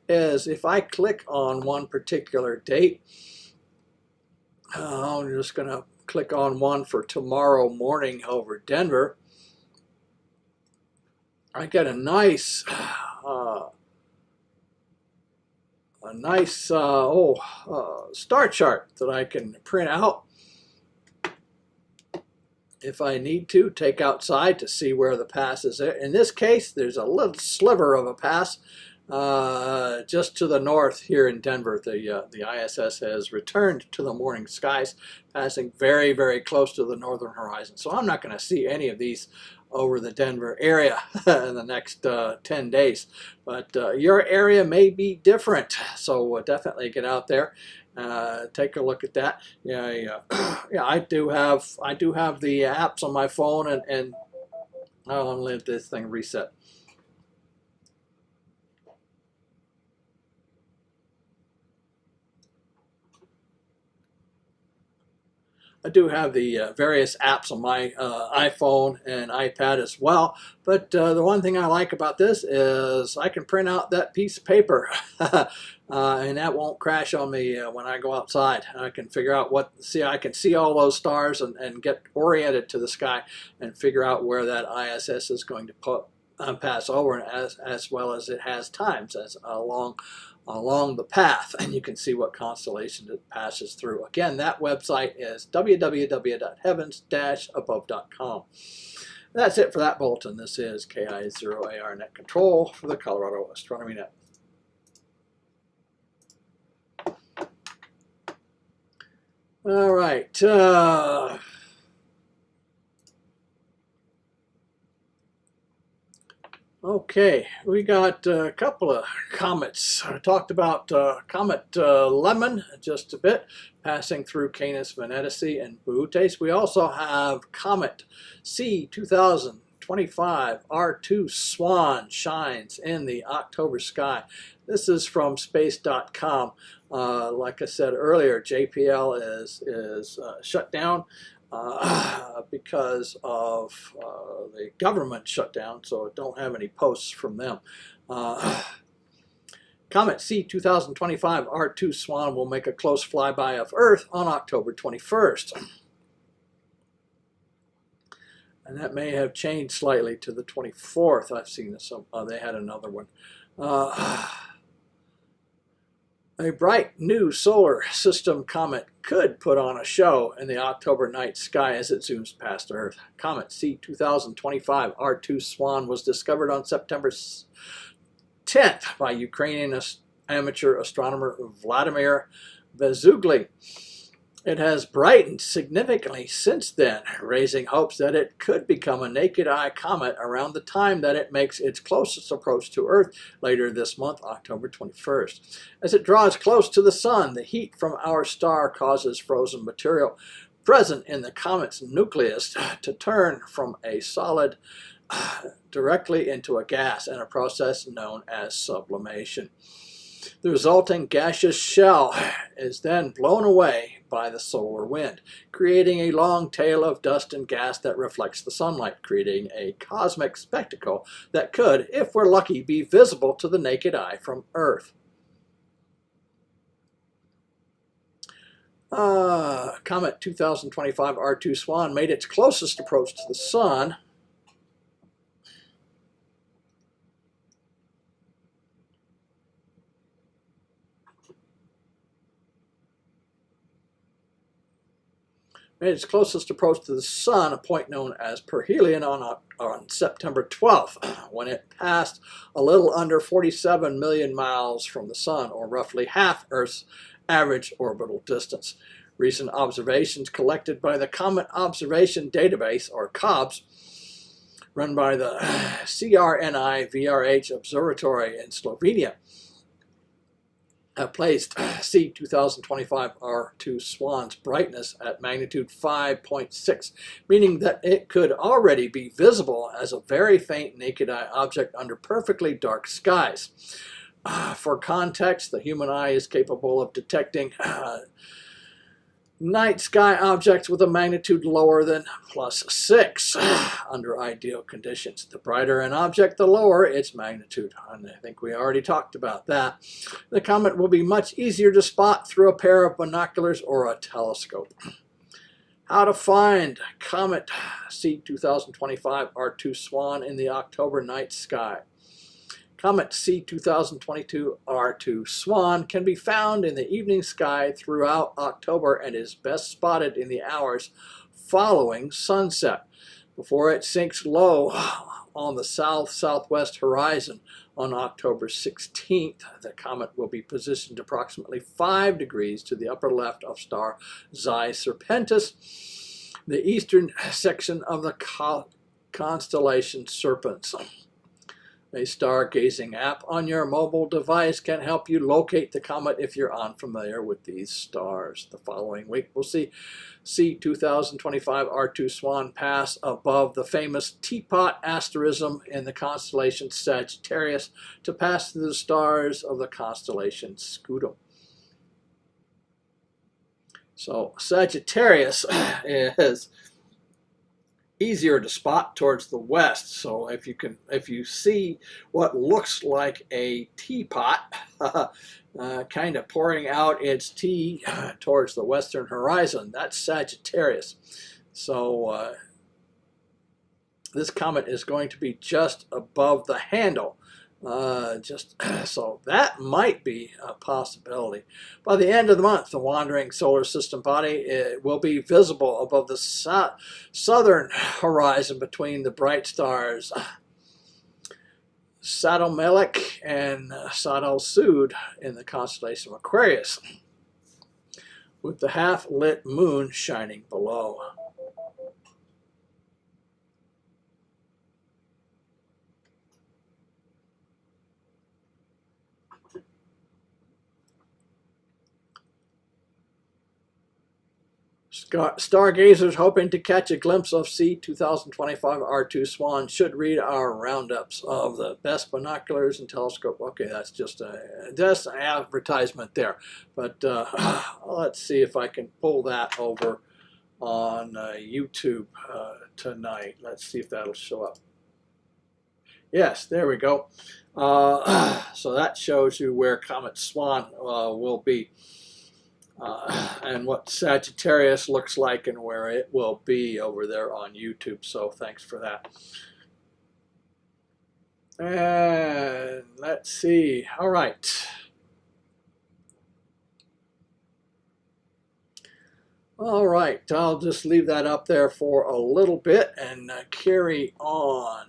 is if I click on one particular date, I'm just going to click on one for tomorrow morning over Denver. I get a nice star chart that I can print out if I need to, take outside to see where the pass is. In this case, there's a little sliver of a pass just to the north here in Denver. The ISS has returned to the morning skies, passing very, very close to the northern horizon. So I'm not going to see any of these over the Denver area in the next 10 days. But your area may be different, so definitely get out there. Take a look at that. Yeah. I do have the apps on my phone, and I'll let this thing reset. I do have the various apps on my iPhone and iPad as well. But the one thing I like about this is I can print out that piece of paper and that won't crash on me when I go outside. I can figure out I can see all those stars and get oriented to the sky and figure out where that ISS is going to pass over, as well as it has times along the path, and you can see what constellation it passes through. Again, that website is www.heavens-above.com. That's it for that bulletin. This is KI0AR Net Control for the Colorado Astronomy Net. All right. Okay, we got a couple of comets. I talked about Comet Lemon just a bit, passing through Canis Venetici and Boötes. We also have Comet C 2025 R2 Swan shines in the October sky. This is from space.com. Like I said earlier, JPL is shut down because of the government shutdown, so I don't have any posts from them. Comet C 2025 R2 Swan will make a close flyby of Earth on October 21st. And that may have changed slightly to the 24th. I've seen some. They had another one. A bright new solar system comet could put on a show in the October night sky as it zooms past Earth. Comet C 2025 R2 Swan was discovered on September 10th by Ukrainian amateur astronomer Vladimir Vezugly. It has brightened significantly since then, raising hopes that it could become a naked eye comet around the time that it makes its closest approach to Earth later this month, October 21st. As it draws close to the sun, the heat from our star causes frozen material present in the comet's nucleus to turn from a solid directly into a gas in a process known as sublimation. The resulting gaseous shell is then blown away by the solar wind, creating a long tail of dust and gas that reflects the sunlight, creating a cosmic spectacle that could, if we're lucky, be visible to the naked eye from Earth. Comet 2025 R2 Swan made its closest approach to the sun a point known as perihelion, on September 12th, when it passed a little under 47 million miles from the sun, or roughly half Earth's average orbital distance. Recent observations collected by the Comet Observation Database, or COBS, run by the CRNI VRH Observatory in Slovenia, placed C 2025 R2 Swan's brightness at magnitude 5.6, meaning that it could already be visible as a very faint naked eye object under perfectly dark skies. For context, the human eye is capable of detecting night sky objects with a magnitude lower than +6 under ideal conditions. The brighter an object, the lower its magnitude. And I think we already talked about that. The comet will be much easier to spot through a pair of binoculars or a telescope. How to find Comet C 2025 R2 Swan in the October night sky. Comet C 2022 R2 Swan can be found in the evening sky throughout October and is best spotted in the hours following sunset, before it sinks low on the south-southwest horizon on October 16th. The comet will be positioned approximately 5 degrees to the upper left of star Xi Serpentis, the eastern section of the constellation Serpens. A stargazing app on your mobile device can help you locate the comet if you're unfamiliar with these stars. The following week, we'll see C 2025 R2 Swan pass above the famous Teapot asterism in the constellation Sagittarius to pass through the stars of the constellation Scutum. So Sagittarius is easier to spot towards the west. So if you see what looks like a teapot kind of pouring out its tea towards the western horizon, that's Sagittarius. So this comet is going to be just above the handle. So that might be a possibility. By the end of the month, the wandering solar system body will be visible above the southern horizon between the bright stars Sadomelik and Sadal Sud in the constellation of Aquarius, with the half-lit moon shining below. Stargazers hoping to catch a glimpse of C 2025 R2 Swan should read our roundups of the best binoculars and telescope. Okay, that's just an advertisement there. But let's see if I can pull that over on YouTube tonight. Let's see if that'll show up. Yes, there we go. So that shows you where Comet Swan will be. And what Sagittarius looks like and where it will be over there on YouTube. So thanks for that. And let's see. All right. All right. I'll just leave that up there for a little bit and carry on.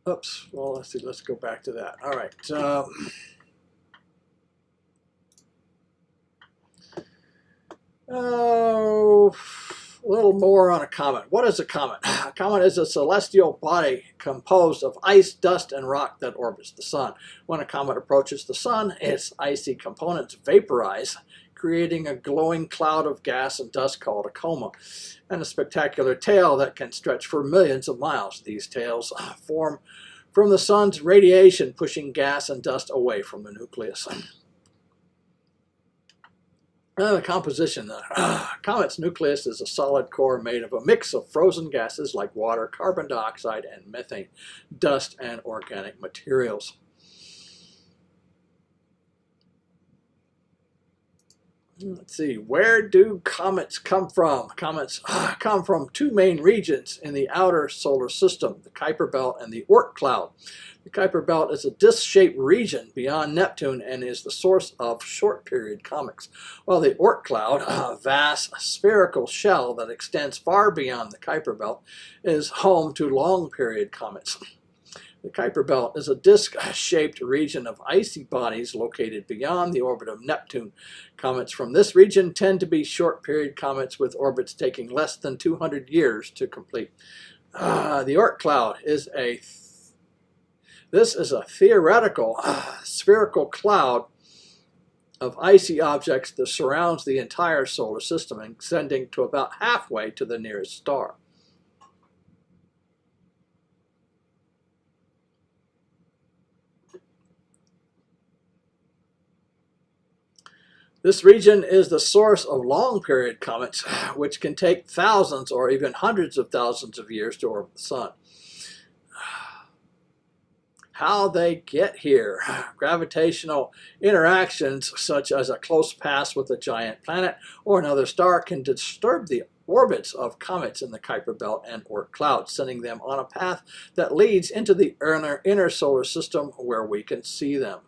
Oops. Well, let's see. Let's go back to that. All right. Oh, a little more on a comet. What is a comet? A comet is a celestial body composed of ice, dust, and rock that orbits the sun. When a comet approaches the sun, its icy components vaporize, creating a glowing cloud of gas and dust called a coma, and a spectacular tail that can stretch for millions of miles. These tails form from the sun's radiation, pushing gas and dust away from the nucleus. The composition. The comet's nucleus is a solid core made of a mix of frozen gases like water, carbon dioxide, and methane, dust, and organic materials. Let's see, where do comets come from? Comets come from two main regions in the outer solar system, the Kuiper Belt and the Oort cloud. The Kuiper Belt is a disc-shaped region beyond Neptune and is the source of short-period comets, while the Oort cloud, a vast spherical shell that extends far beyond the Kuiper Belt, is home to long-period comets. The Kuiper Belt is a disc-shaped region of icy bodies located beyond the orbit of Neptune. Comets from this region tend to be short-period comets with orbits taking less than 200 years to complete. The Oort cloud is a theoretical spherical cloud of icy objects that surrounds the entire solar system, extending to about halfway to the nearest star. This region is the source of long-period comets, which can take thousands or even hundreds of thousands of years to orbit the sun. How they get here. Gravitational interactions, such as a close pass with a giant planet or another star, can disturb the orbits of comets in the Kuiper Belt and Oort cloud, sending them on a path that leads into the inner solar system where we can see them.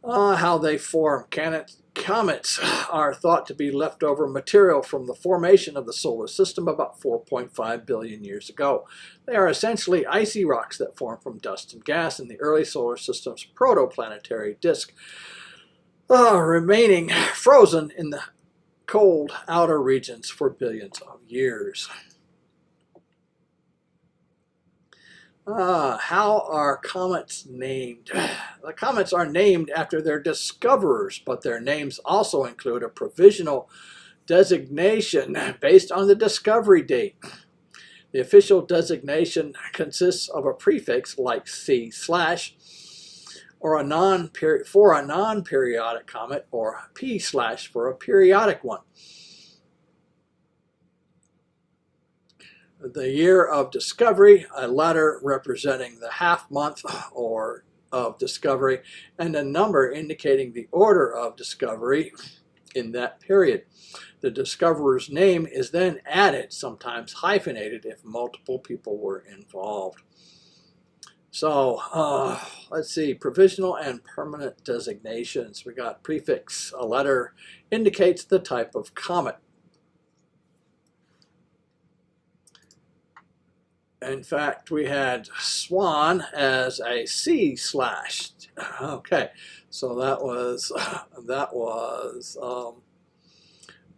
How they form. Comets are thought to be leftover material from the formation of the solar system about 4.5 billion years ago. They are essentially icy rocks that form from dust and gas in the early solar system's protoplanetary disk, remaining frozen in the cold outer regions for billions of years. How are comets named? The comets are named after their discoverers, but their names also include a provisional designation based on the discovery date. The official designation consists of a prefix like C/, or a non-periodic comet, or P/ for a periodic one. The year of discovery, a letter representing the half month or of discovery, and a number indicating the order of discovery in that period. The discoverer's name is then added, sometimes hyphenated if multiple people were involved. So let's see, provisional and permanent designations. We got prefix. A letter indicates the type of comet. In fact, we had Swan as a C/. Okay, so that was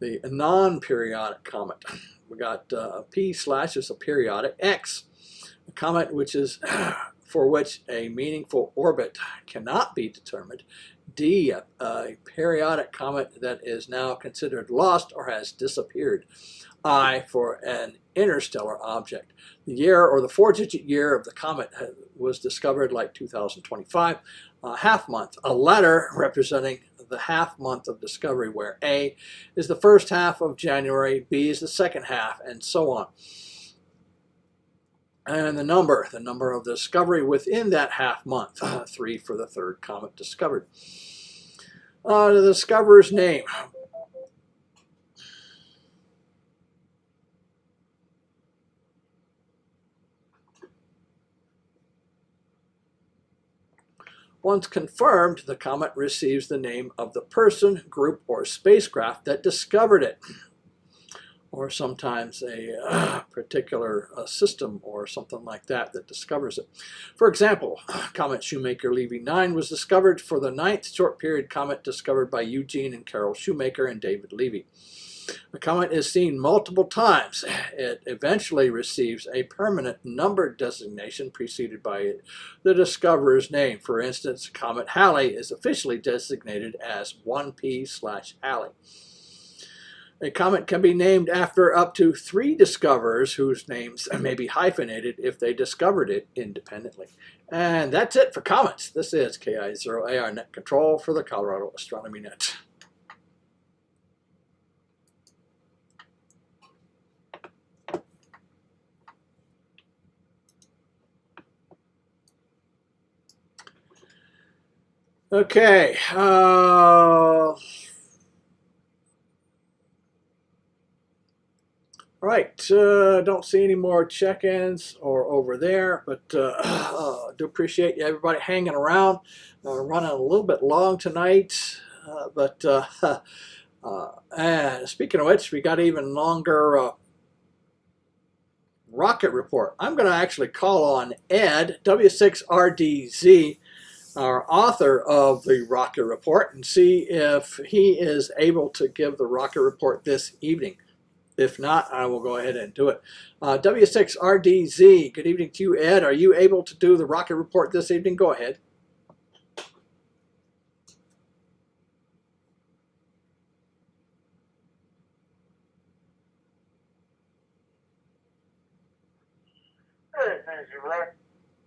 the non-periodic comet. We got P/ is a periodic. X, a comet which is for which a meaningful orbit cannot be determined. D, a periodic comet that is now considered lost or has disappeared. I, for an interstellar object. The year, or the 4-digit year of the comet, was discovered like 2025. Half month, a letter representing the half month of discovery, where A is the first half of January, B is the second half, and so on. And the number of discovery within that half month, 3 for the third comet discovered. The discoverer's name. Once confirmed, the comet receives the name of the person, group, or spacecraft that discovered it, or sometimes a particular system or something like that that discovers it. For example, Comet Shoemaker-Levy 9 was discovered for the 9th short-period comet discovered by Eugene and Carol Shoemaker and David Levy. The comet is seen multiple times. It eventually receives a permanent number designation preceded by the discoverer's name. For instance, Comet Halley is officially designated as 1P/Halley. A comet can be named after up to 3 discoverers whose names may be hyphenated if they discovered it independently. And that's it for comets. This is KI0AR Net Control for the Colorado Astronomy Net. Okay, all right, don't see any more check-ins or over there, but do appreciate everybody hanging around. Running a little bit long tonight, and speaking of which, we got even longer rocket report. I'm going to actually call on Ed, W6RDZ, our author of the rocket report, and see if he is able to give the rocket report this evening. If not, I will go ahead and do it. W6RDZ, good evening to you, Ed. Are you able to do the rocket report this evening? Go ahead. Hey, thank you, Rick.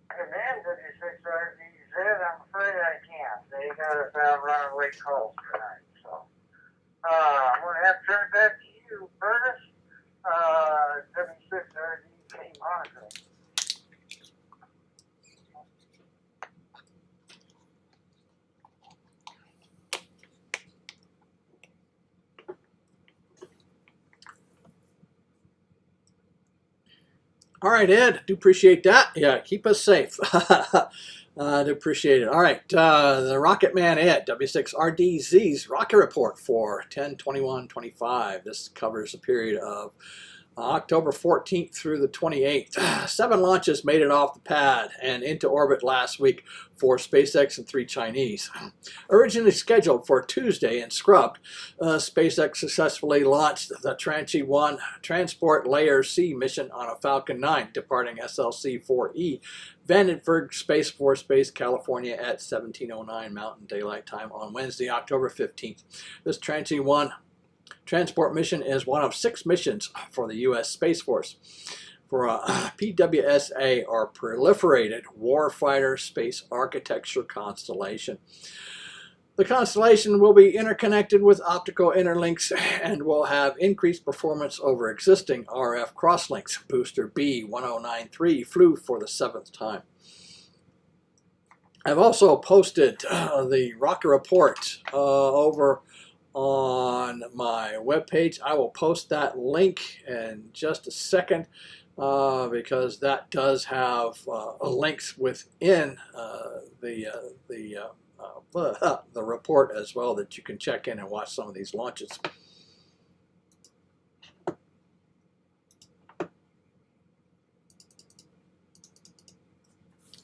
Command W6RDZ, I'm afraid I can't. They got us out running late calls tonight, so. I'm going to have to turn it back to you, Curtis. W6RDZ monitoring. All right, Ed, do appreciate that. Yeah, keep us safe. Do appreciate it. All right, the Rocket Man Ed, W6RDZ's rocket report for 10/21/25. This covers a period of October 14th through the 28th. 7 launches made it off the pad and into orbit last week for SpaceX and 3 Chinese. Originally scheduled for Tuesday and scrubbed, SpaceX successfully launched the Tranche-1 Transport Layer C mission on a Falcon 9, departing SLC-4E, Vandenberg Space Force Base, California at 17:09 Mountain Daylight Time on Wednesday, October 15th. This Tranche-1 transport mission is one of 6 missions for the U.S. Space Force. for a PWSA, or Proliferated Warfighter Space Architecture constellation. The constellation will be interconnected with optical interlinks and will have increased performance over existing RF crosslinks. Booster B1093 flew for the 7th time. I've also posted the rocket report over on my webpage. I will post that link in just a second because that does have links within the report as well, that you can check in and watch some of these launches.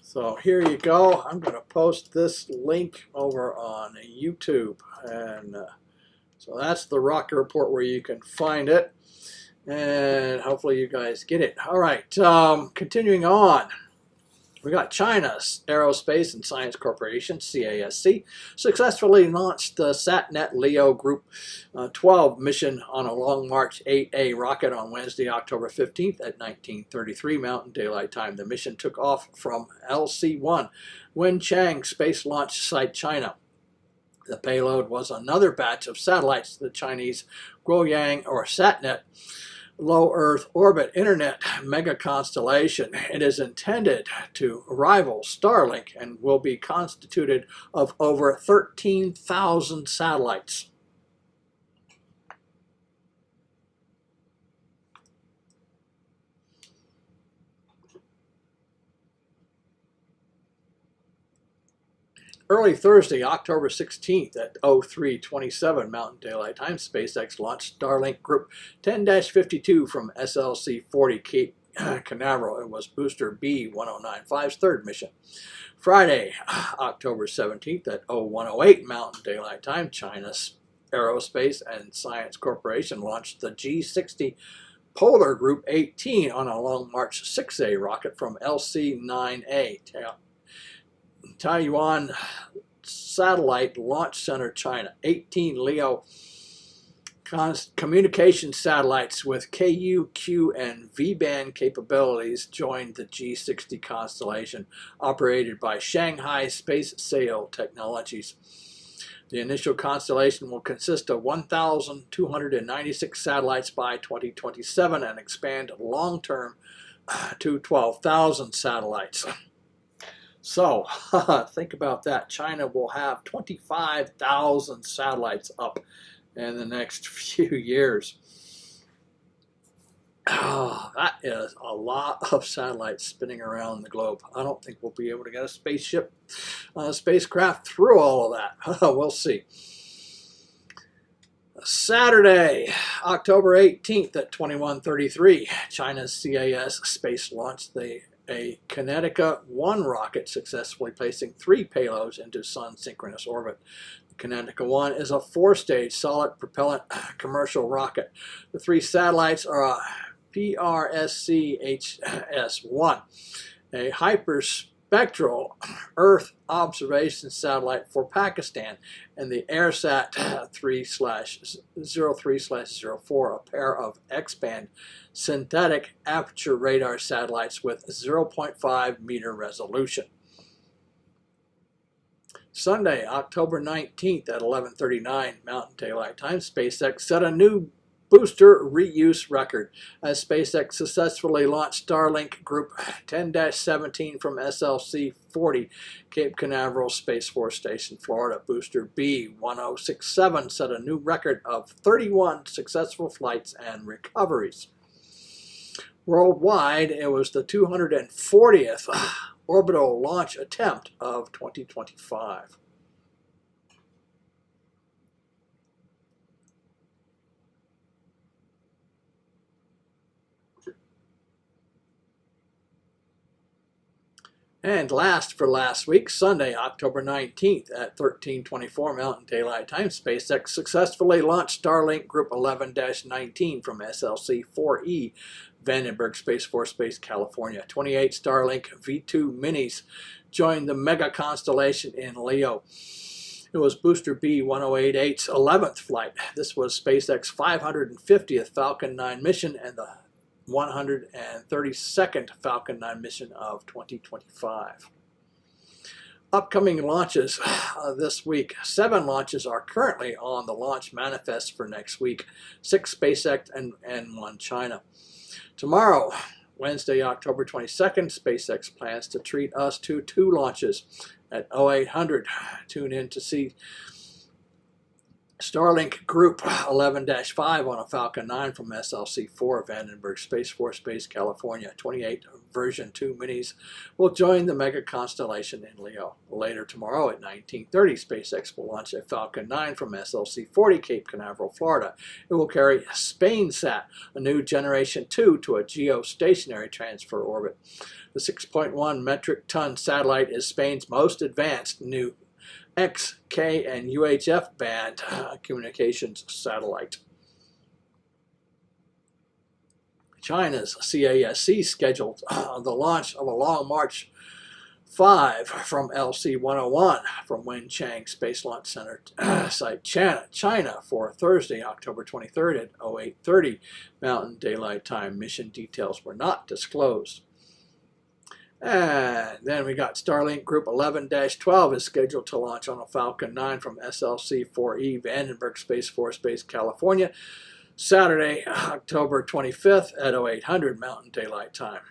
So here you go. I'm going to post this link over on YouTube, and so that's the rocket report where you can find it, and hopefully you guys get it. All right, continuing on. We got China's Aerospace and Science Corporation, CASC, successfully launched the SatNet LEO Group 12 mission on a Long March 8A rocket on Wednesday, October 15th at 1933 Mountain Daylight Time. The mission took off from LC-1, Wenchang Space Launch Site, China. The payload was another batch of satellites, the Chinese Guoyang, or SatNet, Low Earth Orbit Internet mega constellation. It is intended to rival Starlink and will be constituted of over 13,000 satellites. Early Thursday, October 16th at 03:27 Mountain Daylight Time, SpaceX launched Starlink Group 10-52 from SLC-40 Cape Canaveral. It was booster B1095's third mission. Friday, October 17th at 01:08 Mountain Daylight Time, China's Aerospace and Science Corporation launched the G60 Polar Group 18 on a Long March 6A rocket from LC-9A. Taiwan Satellite Launch Center, China. 18 LEO communication satellites with KU, Q, and V-band capabilities joined the G60 constellation, operated by Shanghai Space Sail Technologies. The initial constellation will consist of 1,296 satellites by 2027 and expand long-term to 12,000 satellites. So, think about that. China will have 25,000 satellites up in the next few years. Oh, that is a lot of satellites spinning around the globe. I don't think we'll be able to get a spacecraft through all of that. We'll see. Saturday, October 18th at 21:33, China's CAS Space launched a Kinetica 1 rocket, successfully placing 3 payloads into sun-synchronous orbit. The Kinetica 1 is a 4-stage solid propellant commercial rocket. The 3 satellites are a PRSC-HS-1, a hyperspectral Earth observation satellite for Pakistan, and the AirSat 03/04, a pair of X-band synthetic aperture radar satellites with 0.5 meter resolution. Sunday, October 19th at 11:39 Mountain Daylight Time, SpaceX set a new booster reuse record as SpaceX successfully launched Starlink Group 10-17 from SLC-40 Cape Canaveral Space Force Station, Florida. Booster B1067 set a new record of 31 successful flights and recoveries. Worldwide, it was the 240th orbital launch attempt of 2025. And last for last week, Sunday, October 19th at 13:24 Mountain Daylight Time, SpaceX successfully launched Starlink Group 11-19 from SLC-4E, Vandenberg Space Force Base, California. 28 Starlink V2 minis joined the mega constellation in Leo. It was booster B1088's 11th flight. This was SpaceX's 550th Falcon 9 mission and the 132nd Falcon 9 mission of 2025. Upcoming launches this week. 7 launches are currently on the launch manifest for next week. 6 SpaceX and 1 China. Tomorrow, Wednesday, October 22nd, SpaceX plans to treat us to 2 launches at 0800. Tune in to see Starlink Group 11-5 on a Falcon 9 from SLC-4, Vandenberg Space Force Base, California. 28 version 2 minis will join the mega constellation in Leo. Later tomorrow at 1930, SpaceX will launch a Falcon 9 from SLC-40, Cape Canaveral, Florida. It will carry SpainSat, a new Generation 2, to a geostationary transfer orbit. The 6.1 metric ton satellite is Spain's most advanced new X, K, and UHF band communications satellite. China's CASC scheduled the launch of a Long March 5 from LC-101 from Wenchang Space Launch Center site, China, for Thursday, October 23rd at 0830 Mountain Daylight Time. Mission details were not disclosed. And then we got Starlink Group 11-12 is scheduled to launch on a Falcon 9 from SLC-4E, Vandenberg Space Force Base, California, Saturday, October 25th at 0800 Mountain Daylight Time.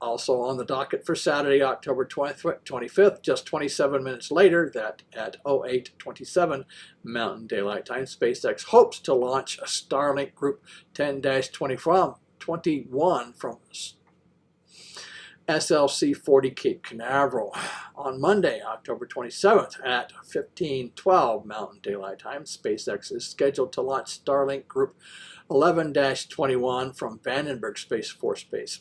Also on the docket for Saturday, October 25th, just 27 minutes later, that at 0827 Mountain Daylight Time, SpaceX hopes to launch a Starlink Group 10-21 from SLC-40 Cape Canaveral. On Monday, October 27th at 1512 Mountain Daylight Time, SpaceX is scheduled to launch Starlink Group 11-21 from Vandenberg Space Force Base.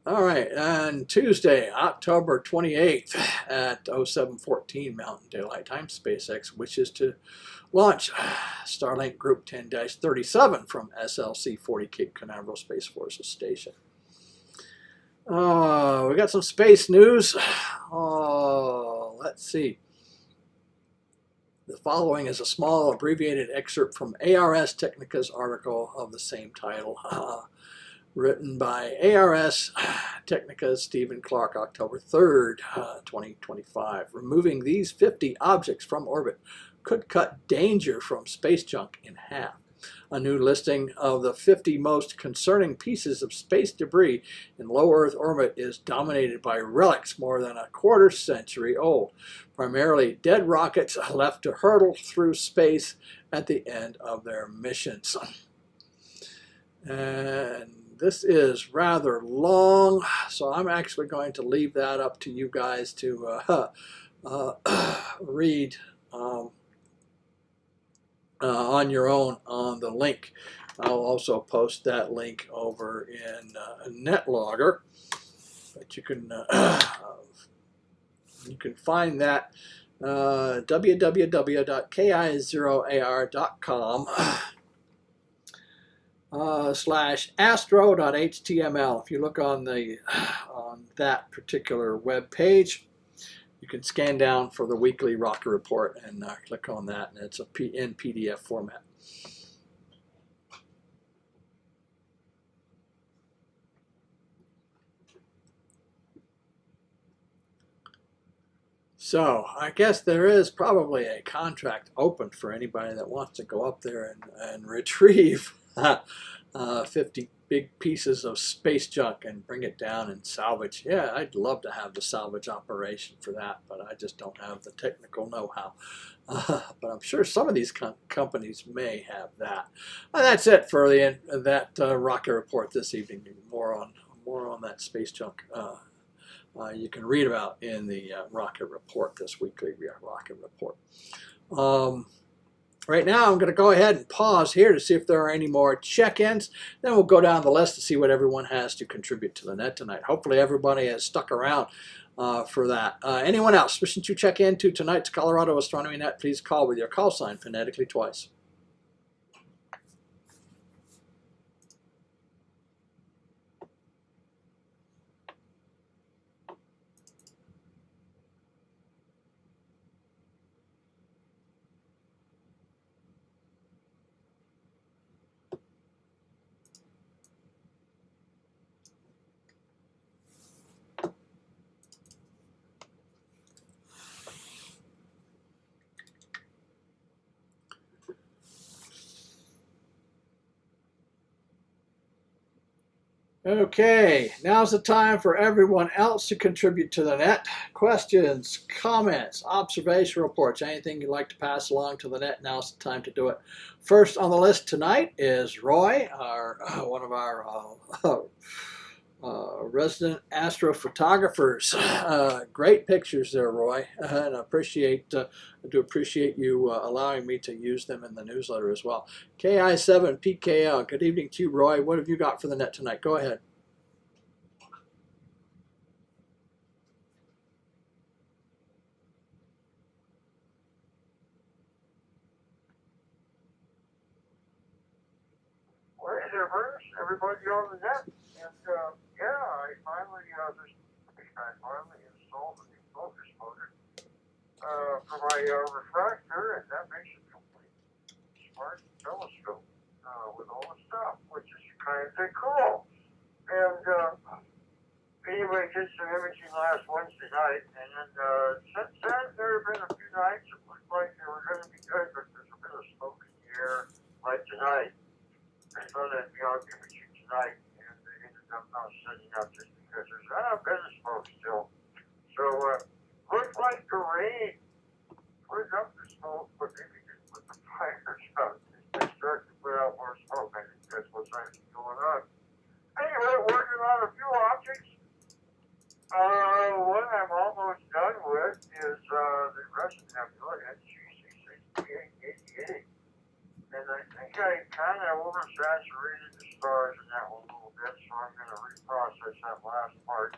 All right, and Tuesday, October 28th at 0714 Mountain Daylight Time, SpaceX wishes to launch Starlink Group 10-37 from SLC-40 Cape Canaveral Space Force Station. We got some space news. Let's see. The following is a small abbreviated excerpt from ARS Technica's article of the same title. Written by ARS Technica's Stephen Clark, October 3rd, 2025. Removing these 50 objects from orbit could cut danger from space junk in half. A new listing of the 50 most concerning pieces of space debris in low Earth orbit is dominated by relics more than a quarter century old, primarily dead rockets left to hurtle through space at the end of their missions. And this is rather long, so I'm actually going to leave that up to you guys to read on your own on the link. I'll also post that link over in NetLogger, but you can find that www.ki0ar.com /astro.html. If you look on that particular web page, you can scan down for the weekly rocket report and click on that, and it's in PDF format. So I guess there is probably a contract open for anybody that wants to go up there and retrieve 50 big pieces of space junk and bring it down and salvage. Yeah, I'd love to have the salvage operation for that, but I just don't have the technical know-how. But I'm sure some of these companies may have that. That's it for that rocket report this evening. More on that space junk. You can read about in the rocket report, this weekly rocket report. Right now, I'm going to go ahead and pause here to see if there are any more check-ins. Then we'll go down the list to see what everyone has to contribute to the net tonight. Hopefully, everybody has stuck around for that. Anyone else wishing to check into tonight's Colorado Astronomy Net, please call with your call sign phonetically twice. Okay, now's the time for everyone else to contribute to the net. Questions, comments, observation reports, anything you'd like to pass along to the net, now's the time to do it. First on the list tonight is Roy, one of our resident astrophotographers. Great pictures there, Roy, and I do appreciate you allowing me to use them in the newsletter as well. KI7PKL, good evening to you, Roy. What have you got for the net tonight? Go ahead. Well, hey there, Bruce. Everybody on the net. And, yeah, I finally installed a new focus motor for my refractor, and that makes it complete smart telescope with all the stuff, which is kind of cool. And anyway, did some imaging last Wednesday night, and then since then there have been a few nights it looked like they were going to be good, but there's a bit of smoke in the air, like tonight. I thought I'd be on imaging tonight, and they ended up not setting up just because there's a bit of smoke still. So looked like the rain put up the smoke, but maybe didn't put the fires out. They start to put out more smoke. I think that's what's actually going on. Anyway, working on a few objects. One I'm almost done with is the Russian nebula NGC 6888. And I think I kind of oversaturated the stars in that one a little bit, so I'm going to reprocess that last part.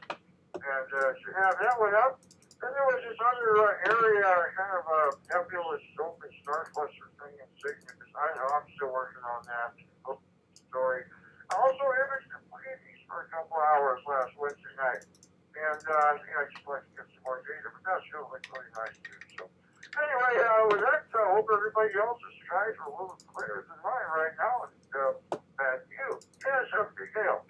And to have that one up, then there was this other area, kind of a nebulous open star cluster thing in Cygnus. I'm still working on that story. I also imaged the Pleiades for a couple hours last Wednesday night. And I think I just like to get some more data, but that's really nice too. So anyway, with that, I hope everybody else's skies are a little clearer than mine right now. And back to you. Yes, up to Gail.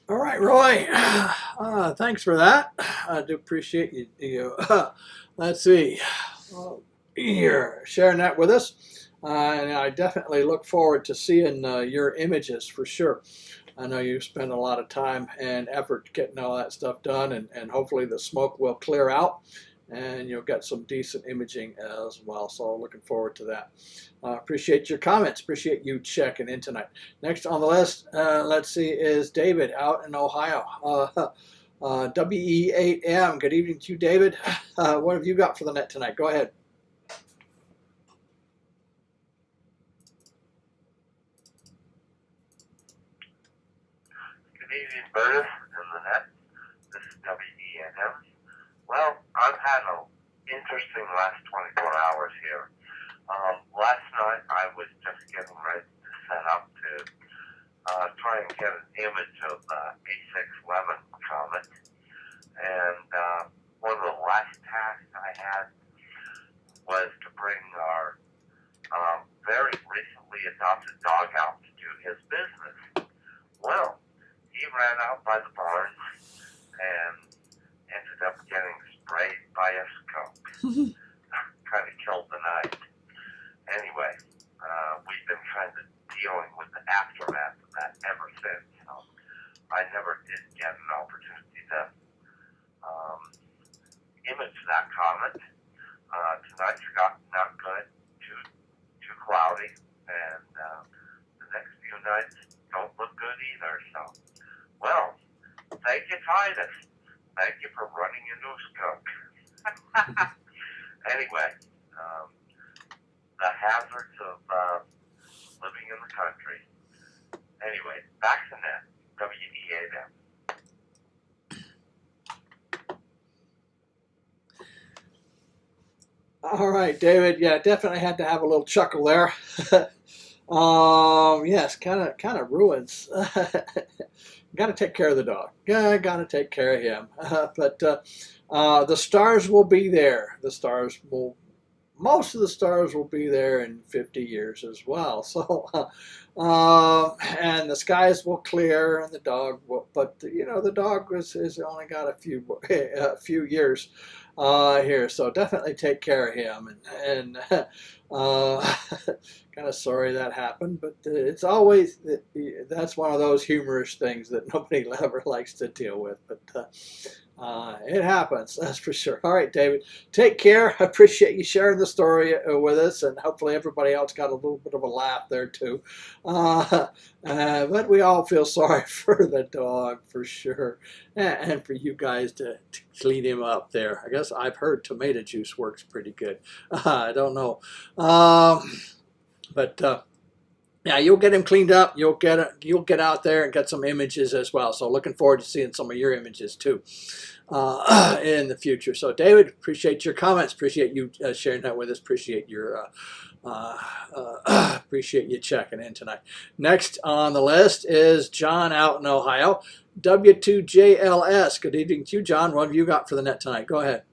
All right, Roy. Thanks for that. I do appreciate you. Let's see. You're sharing that with us. And I definitely look forward to seeing your images for sure. I know you spend a lot of time and effort getting all that stuff done, and hopefully the smoke will clear out and you'll get some decent imaging as well. So looking forward to that. Appreciate your comments. Appreciate you checking in tonight. Next on the list, let's see, is David out in Ohio. WE8M. Good evening to you, David. What have you got for the net tonight? Go ahead. Good evening, Bertus and the net. This is WE8M. Well, I've had an interesting last 24 hours here. Last night I was just getting ready to set up to try and get an image of the A611 comet. And one of the last tasks I had was to bring our very recently adopted dog out to do his business. Well, he ran out by the barn and ended up getting sprayed by a skunk. Kind of killed the night. Anyway, we've been kind of dealing with the aftermath of that ever since. So I never did get an opportunity to image that comet. Tonight's not good, too cloudy, and the next few nights don't look good either. So, well, thank you, Titus. Thank you for running into a skunk. Anyway, the hazards of living in the country. Anyway, back to net. WE8M. All right, David. Yeah, definitely had to have a little chuckle there. Yes, kind of ruins. Got to take care of the dog. Yeah, got to take care of him. But the stars will be there. Most of the stars will be there in 50 years as well. So, and the skies will clear, and the dog will. But the dog has only got a few years here. So definitely take care of him. And kind of sorry that happened, but it's always that's one of those humorous things that nobody ever likes to deal with. But it happens, that's for sure. All right, David, take care. I appreciate you sharing the story with us, and hopefully everybody else got a little bit of a laugh there too. But we all feel sorry for the dog for sure, and for you guys to clean him up there. I guess I've heard tomato juice works pretty good. I don't know, but. Yeah, you'll get him cleaned up. You'll get out there and get some images as well. So looking forward to seeing some of your images too in the future. So David, appreciate your comments. Appreciate you sharing that with us. Appreciate your appreciate you checking in tonight. Next on the list is John out in Ohio. W2JLS. Good evening to you, John. What have you got for the net tonight? Go ahead.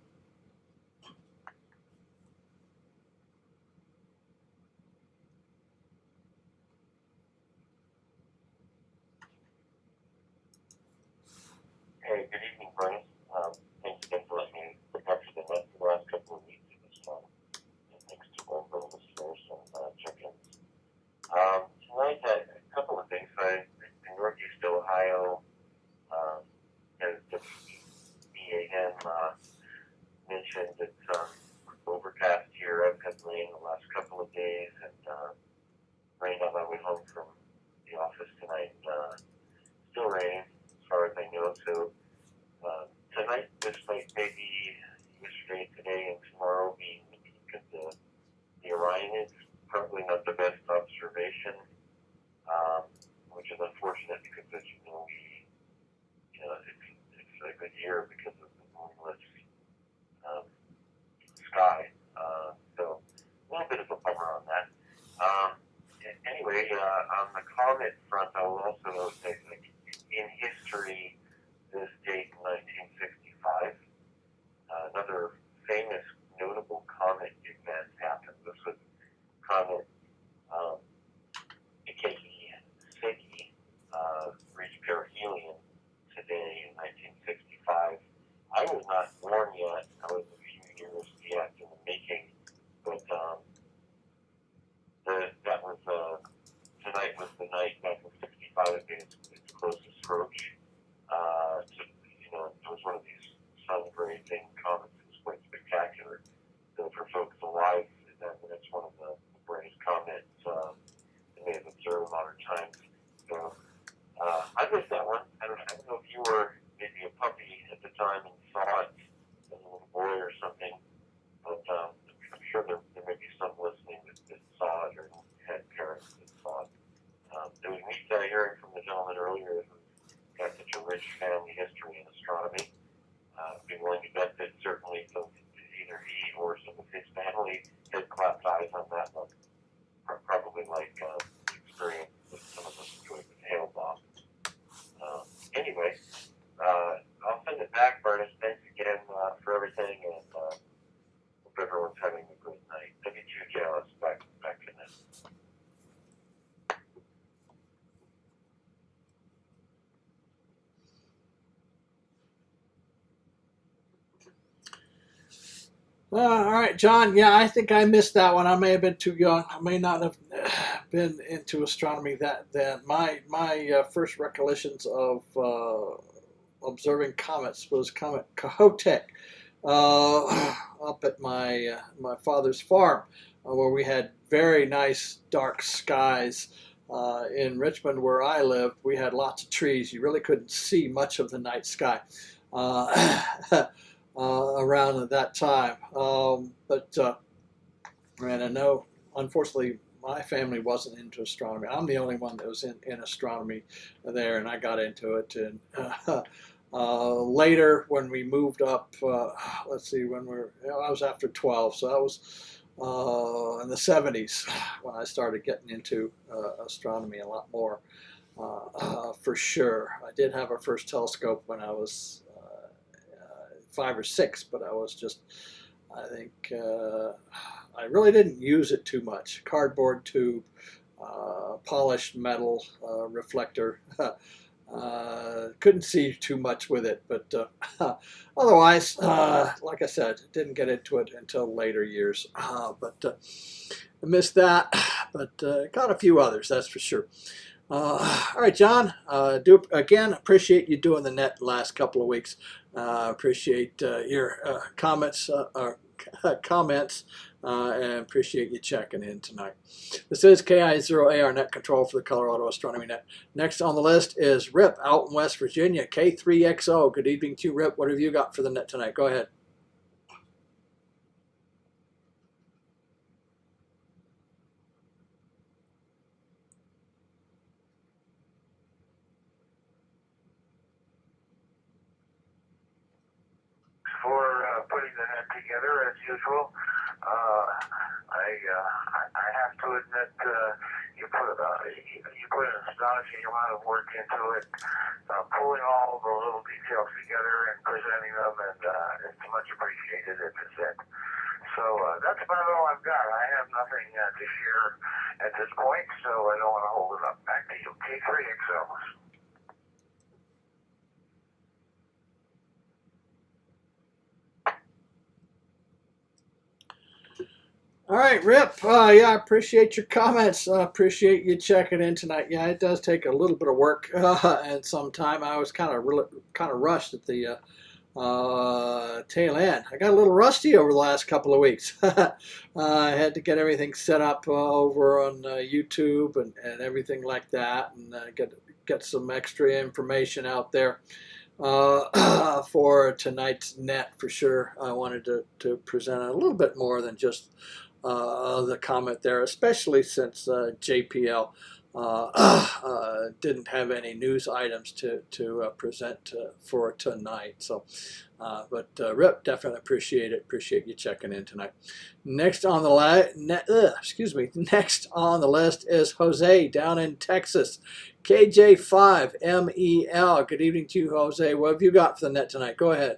Hey, good evening, Bernie. Thanks again for letting me look up to the net for the last couple of weeks. And thanks to all the listeners and check-ins. Tonight, a couple of things. In Northeast Ohio, as WBAM mentioned, it's overcast here. I've had rain the last couple of days, and rained on my way home from the office tonight. Still raining, as far as I know. So tonight, this might maybe yesterday, today, and tomorrow be because the Orion is probably not the best observation, which is unfortunate because, as you know, it's a good year because of the moonless sky. So a little bit of a bummer on that. Anyway, on the comet front, I will also note that in history, this date in 1965, another famous, notable comet event happened. This was comet Ikeji reached perihelion today in 1965. I was not born yet. I was a few years yet in the making, but that was tonight was the night back in '65 it made its closest approach. It was one of these sun-grazing comets. It was quite spectacular. So for folks alive, that's one of the brightest comets that may have observed modern times. So I missed that one. I don't know if you were maybe a puppy at the time and saw it as a little boy or something, but I'm sure there may be some listening that saw it or had parents that saw it. It was neat hearing from the gentleman earlier who got such a rich family history in astronomy. I'd be willing to bet that certainly either he or some of his family had clapped eyes on that one. Probably like the experience that some of us enjoyed with hail bombs. Anyway, I'll send it back, Bernice. Thanks again for everything, and hope everyone's having a great night. W2JLS, back to this. All right, John. Yeah, I think I missed that one. I may have been too young. I may not have been into astronomy that then. My first recollections of observing comets was Comet Kohoutek up at my father's farm, where we had very nice dark skies. In Richmond, where I lived, we had lots of trees. You really couldn't see much of the night sky. Around at that time. And I know, unfortunately, my family wasn't into astronomy. I'm the only one that was in astronomy there, and I got into it. And later, when we moved up, let's see, I was after 12, so that was in the 70s when I started getting into astronomy a lot more, for sure. I did have a first telescope when I was 5 or 6, but I was just, I think, I really didn't use it too much. Cardboard tube, polished metal reflector, couldn't see too much with it, but otherwise, like I said, didn't get into it until later years. But I missed that, but got a few others, that's for sure. All right, John. Do again. Appreciate you doing the net the last couple of weeks. Appreciate your comments. Comments. And appreciate you checking in tonight. This is KI0AR Net Control for the Colorado Astronomy Net. Next on the list is Rip out in West Virginia, K3XO. Good evening to you, Rip. What have you got for the net tonight? Go ahead. For putting the net together as usual. I have to admit you put an astonishing amount of work into it, pulling all the little details together and presenting them, and it's much appreciated if it's it. So that's about all I've got. I have nothing to share at this point, so I don't want to hold it up. Back to you, K3XO. All right, Rip. Yeah, I appreciate your comments. Appreciate you checking in tonight. Yeah, it does take a little bit of work and some time. I was kind of rushed at the tail end. I got a little rusty over the last couple of weeks. I had to get everything set up over on YouTube and everything like that, and get some extra information out there for tonight's net for sure. I wanted to present a little bit more than just the comment there, especially since JPL didn't have any news items to present for tonight. So, but Rip, definitely appreciate it. Appreciate you checking in tonight. Next on the Next on the list is Jose down in Texas, KJ5MEL. Good evening to you, Jose. What have you got for the net tonight? Go ahead.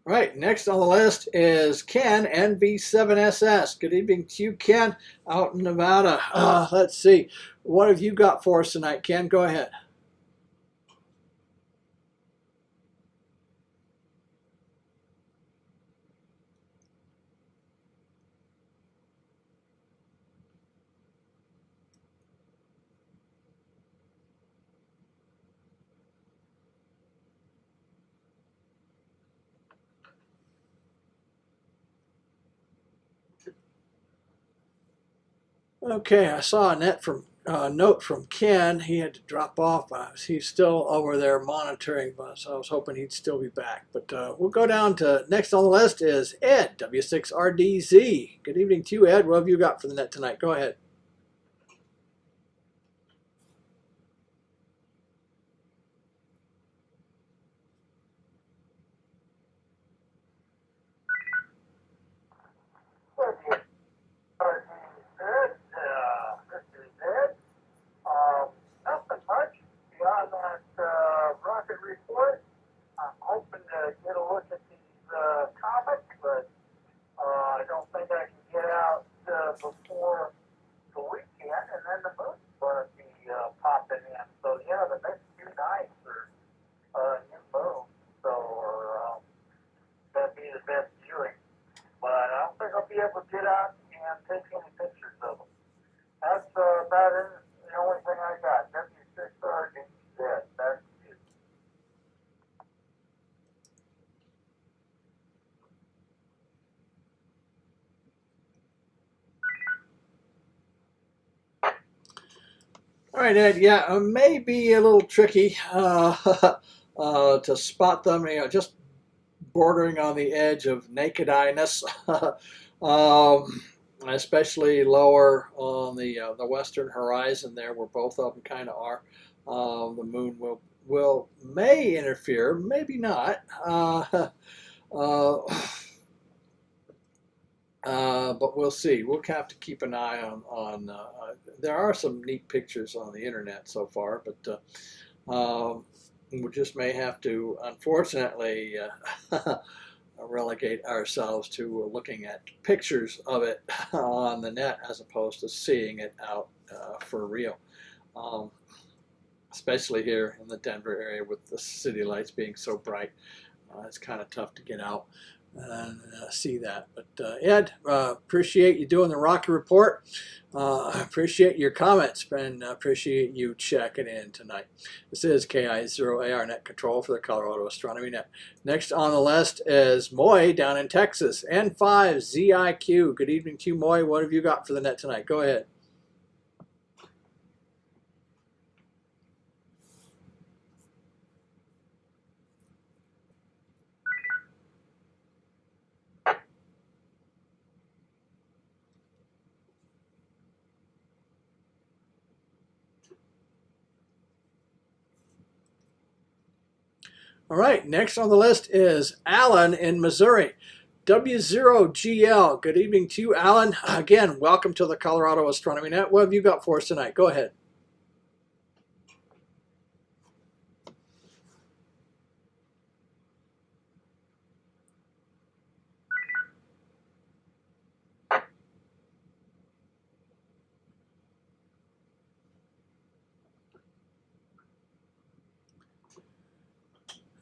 Right, next on the list is Ken, NV7SS. Good evening to you, Ken, out in Nevada. Let's see. What have you got for us tonight, Ken? Go ahead. Okay, I saw a note from Ken. He had to drop off. He's still over there monitoring, so I was hoping he'd still be back. But we'll go down to next on the list is Ed, W6RDZ. Good evening to you, Ed. What have you got for the net tonight? Go ahead. Nothing much beyond that rocket report. I'm hoping to get a look at these comets, but I don't think I can get out before the weekend, and then the moon's going to be popping in. So yeah, the next few nights are new moon, so that'd be the best viewing. But I don't think I'll be able to get out and take any pictures of them. That's about it. The only thing I got. W6R is dead. That's it. All right, Ed. Yeah, it may be a little tricky to spot them. Just bordering on the edge of naked eye-ness, especially lower on the western horizon there, where both of them kind of are. The moon may interfere, maybe not. But we'll see. We'll have to keep an eye on there are some neat pictures on the internet so far, but we just may have to, unfortunately, relegate ourselves to looking at pictures of it on the net as opposed to seeing it out for real. Um, Especially here in the Denver area with the city lights being so bright, it's kind of tough to get out and see that. But Ed, appreciate you doing the Rocky Report. Appreciate your comments and appreciate you checking in tonight. This is KI0AR Net Control for the Colorado Astronomy Net. Next on the list is Moy down in Texas, N5ZIQ. Good evening to you, Moy. What have you got for the net tonight? Go ahead. All right, next on the list is Alan in Missouri. W0GL. Good evening to you, Alan. Again, welcome to the Colorado Astronomy Net. What have you got for us tonight? Go ahead.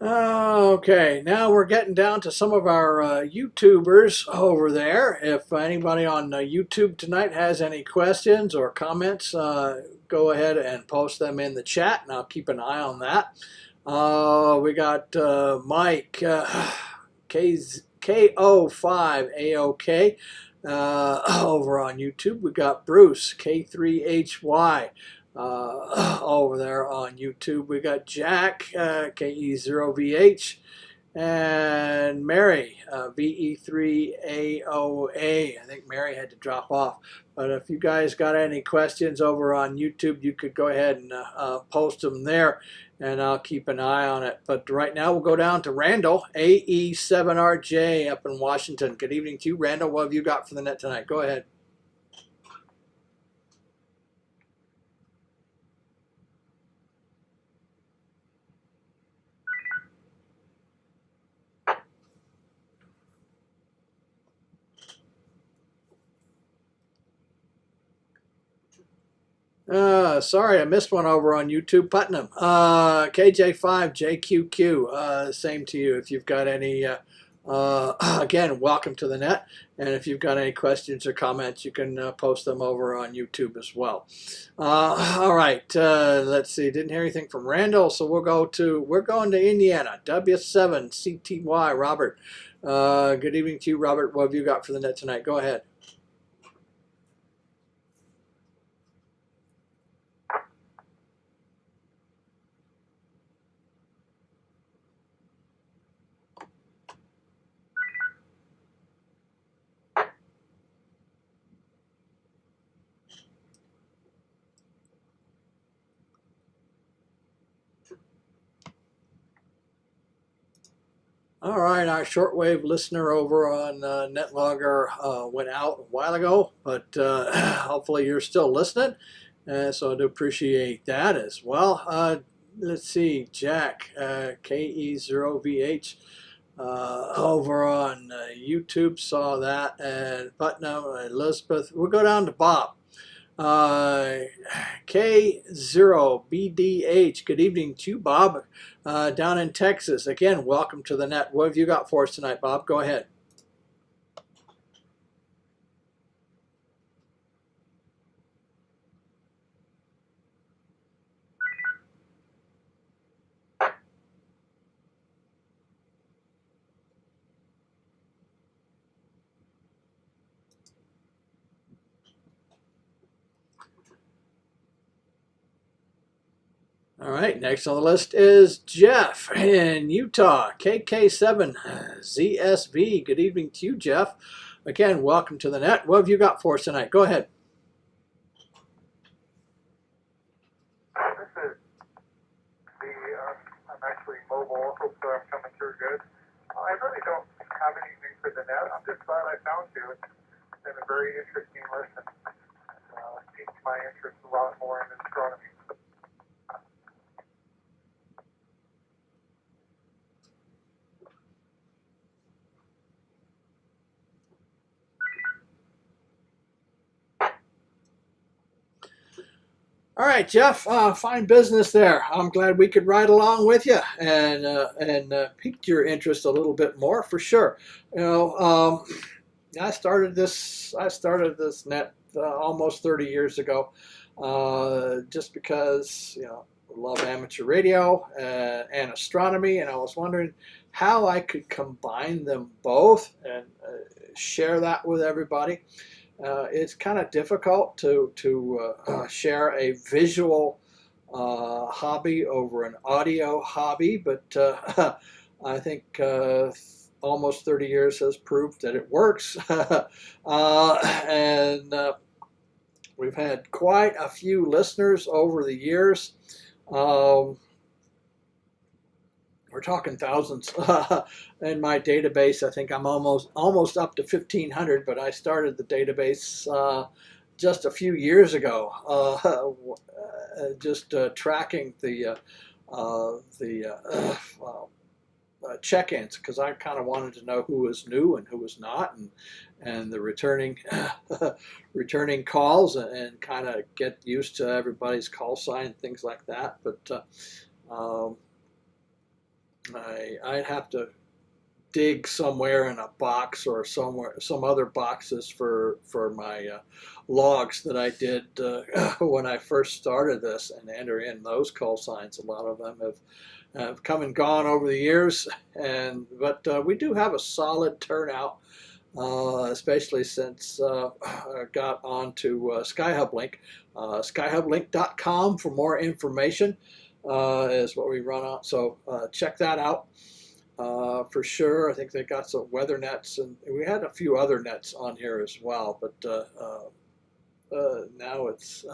Okay, now we're getting down to some of our YouTubers over there. If anybody on YouTube tonight has any questions or comments, go ahead and post them in the chat, and I'll keep an eye on that. We got Mike, KO5AOK, over on YouTube. We got Bruce, K3HY. Over there on YouTube. We got Jack, KE0VH, and Mary, VE3AOA. I think Mary had to drop off. But if you guys got any questions over on YouTube, you could go ahead and post them there, and I'll keep an eye on it. But right now, we'll go down to Randall, AE7RJ up in Washington. Good evening to you, Randall. What have you got for the net tonight? Go ahead. Sorry, I missed one over on YouTube. Putnam, KJ5JQQ. Same to you. If you've got any, again, welcome to the net. And if you've got any questions or comments, you can post them over on YouTube as well. All right, let's see. Didn't hear anything from Randall, so we're going to Indiana. W7CTY. Robert. Good evening to you, Robert. What have you got for the net tonight? Go ahead. All right, our shortwave listener over on NetLogger went out a while ago, but hopefully you're still listening, so I do appreciate that as well. Let's see, Jack, KE0VH, over on YouTube, saw that, and Putnam, Elizabeth. We'll go down to Bob. K0BDH. Good evening to you, Bob, down in Texas. Again, welcome to the net. What have you got for us tonight, Bob? Go ahead. All right, next on the list is Jeff in Utah, KK7ZSV. Good evening to you, Jeff. Again, welcome to the net. What have you got for us tonight? Go ahead. This is I'm actually mobile. Hope so I'm coming through good. I really don't have anything for the net. I'm just glad I found you. been a very interesting listen. It piqued my interest a lot more in astronomy. All right, Jeff, fine business there. I'm glad we could ride along with you and piqued your interest a little bit more for sure. You know, I started this net almost 30 years ago, just because I love amateur radio and astronomy, and I was wondering how I could combine them both and share that with everybody. It's kind of difficult to share a visual hobby over an audio hobby, but I think almost 30 years has proved that it works. And we've had quite a few listeners over the years. We're talking thousands. In my database, I think I'm almost up to 1,500, but I started the database just a few years ago, just tracking the check-ins, because I kind of wanted to know who was new and who was not, and the returning calls, and kind of get used to everybody's call sign, things like that. But I'd have to dig somewhere in a box or some other boxes for my logs that I did when I first started this, and enter in those call signs. A lot of them have come and gone over the years, but we do have a solid turnout, especially since I got onto Skyhub Link. Skyhublink.com for more information is what we run on. So check that out for sure. I think they got some weather nets, and we had a few other nets on here as well. But now it's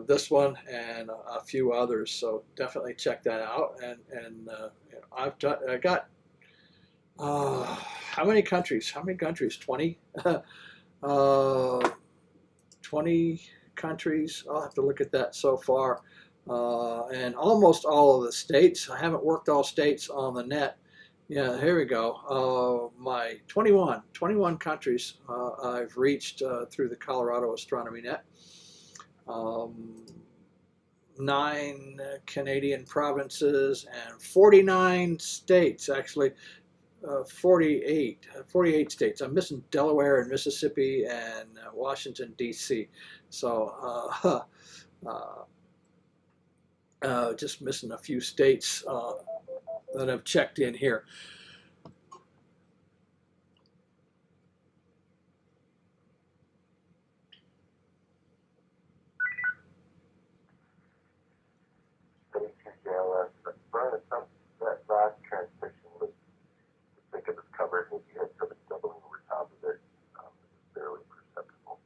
this one and a few others. So definitely check that out. And I got how many countries? 20. 20 countries. I'll have to look at that so far. And almost all of the states. I haven't worked all states on the net. Yeah, here we go. My 21 countries I've reached through the Colorado Astronomy Net. 9 Canadian provinces and 49 states, actually 48 states. I'm missing Delaware and Mississippi and Washington, D.C. So just missing a few states that have checked in here. That last transmission was, I think it was covered, and you had something doubling over top of it. It was barely perceptible.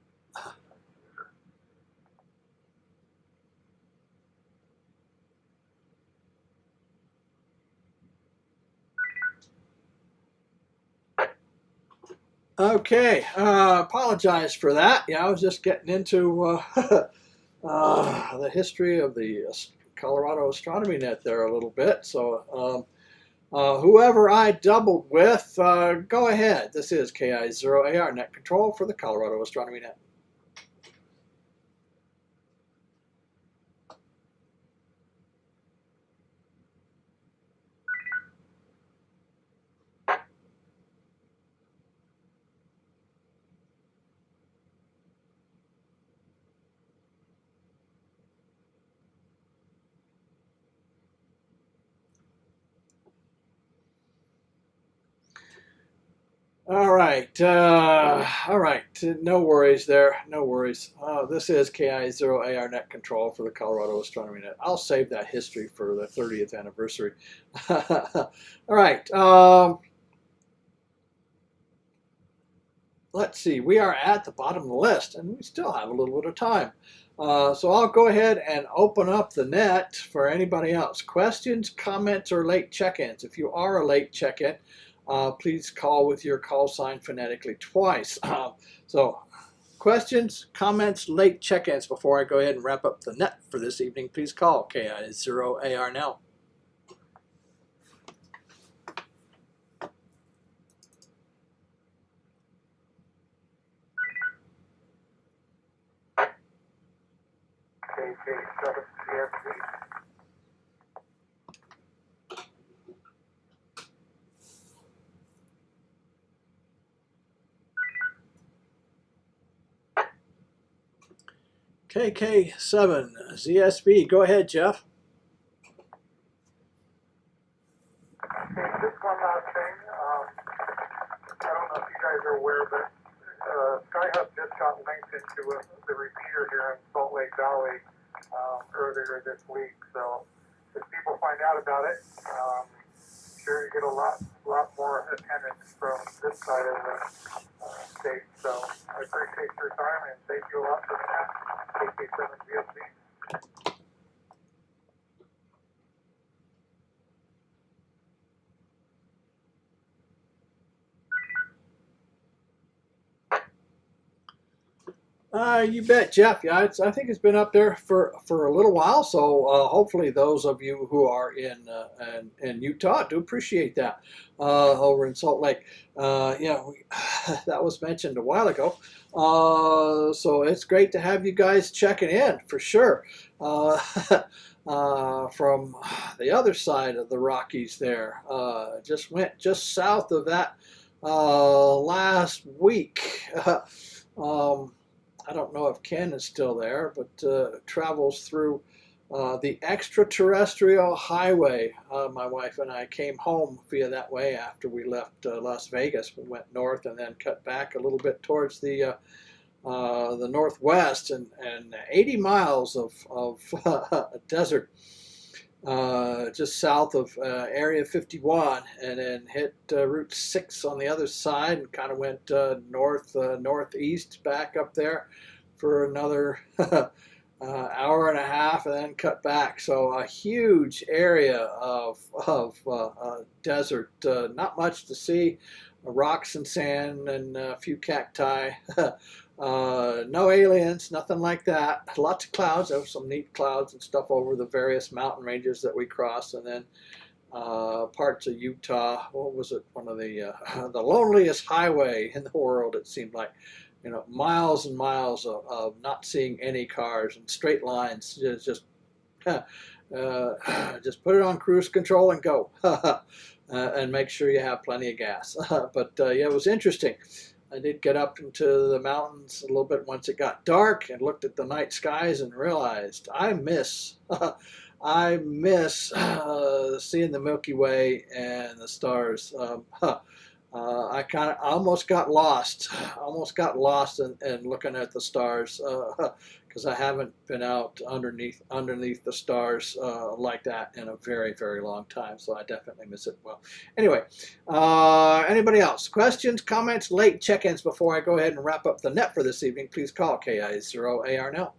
Okay, apologize for that. Yeah, I was just getting into the history of the Colorado Astronomy Net there a little bit. So whoever I doubled with, go ahead. This is KI0AR Net Control for the Colorado Astronomy Net. All right. No worries there. No worries. This is KI0AR Net Control for the Colorado Astronomy Net. I'll save that history for the 30th anniversary. All right. Let's see. We are at the bottom of the list, and we still have a little bit of time. So I'll go ahead and open up the net for anybody else. Questions, comments, or late check-ins. If you are a late check-in, please call with your call sign phonetically twice. So questions, comments, late check-ins before I go ahead and wrap up the net for this evening, please call KI0AR now. KK7 CFC. KK7 ZSB. Go ahead, Jeff. Hey, just one last thing. I don't know if you guys are aware, but SkyHub just got linked into the repeater here in Salt Lake Valley earlier this week. So if people find out about it, sure you get a lot more attendance from this side of the state. So I appreciate your time and thank you a lot for that. KK7 GSB. You bet, Jeff. Yeah, I think it's been up there for a little while. So hopefully, those of you who are in Utah do appreciate that over in Salt Lake. Yeah, that was mentioned a while ago. So it's great to have you guys checking in for sure. From the other side of the Rockies, there went just south of that last week. I don't know if Ken is still there, but travels through the extraterrestrial highway. My wife and I came home via that way after we left Las Vegas. We went north and then cut back a little bit towards the northwest, and 80 miles of desert just south of Area 51, and then hit Route 6 on the other side, and kind of went northeast back up there for another hour and a half, and then cut back. So a huge area of desert, not much to see, rocks and sand and a few cacti. No aliens, nothing like that. Lots of clouds. There were some neat clouds and stuff over the various mountain ranges that we crossed, and then parts of Utah. What was it? One of the loneliest highway in the world. It seemed like, miles and miles of not seeing any cars and straight lines. Just put it on cruise control and go, and make sure you have plenty of gas. But yeah, it was interesting. I did get up into the mountains a little bit once it got dark and looked at the night skies and realized I miss seeing the Milky Way and the stars. I almost got lost in looking at the stars because I haven't been out underneath the stars like that in a very, very long time. So I definitely miss it. Well, anyway, anybody else? Questions, comments, late check-ins before I go ahead and wrap up the net for this evening? Please call KI0AR now.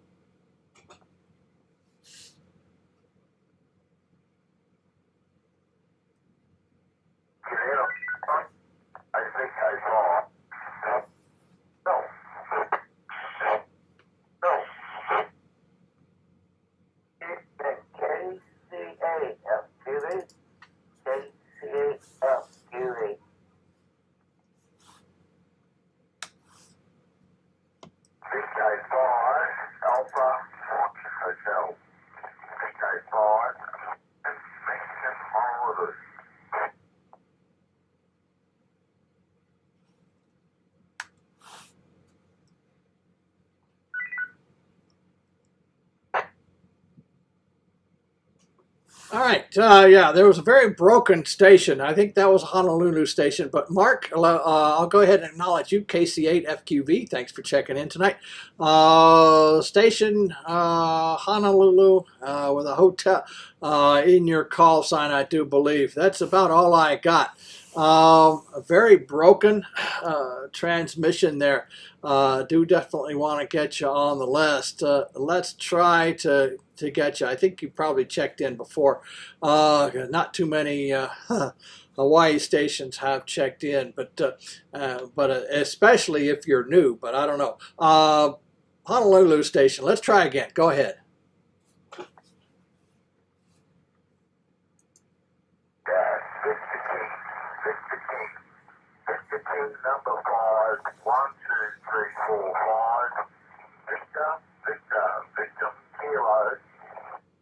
I think I saw. No. KCAF TV. I think I saw Alpha Hotel. I think I saw it. And Mexican Marvelous. All right, yeah, there was a very broken station. I think that was a Honolulu station. But Mark, I'll go ahead and acknowledge you, KC8FQV. Thanks for checking in tonight. Station Honolulu with a hotel in your call sign, I do believe. That's about all I got. A very broken transmission there. Do definitely want to get you on the list. Let's try to get you. I think you probably checked in before. Not too many Hawaii stations have checked in, but especially if you're new. But I don't know. Honolulu station. Let's try again. Go ahead. Number 5, 1, 2, 3, 4, 5. Victor, Victor, Kilo,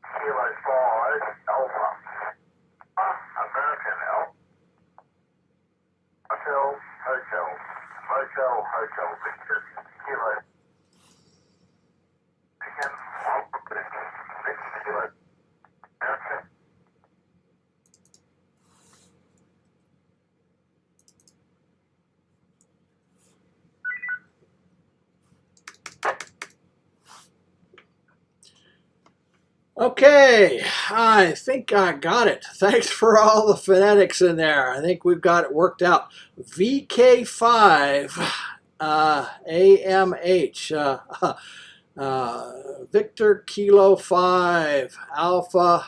Kilo 5, Alpha. American Alpha. Hotel, Victor, Kilo. Chicken, Victor, Kilo. American. Okay, I think I got it. Thanks for all the phonetics in there. I think we've got it worked out. VK5 AMH, Victor Kilo 5 Alpha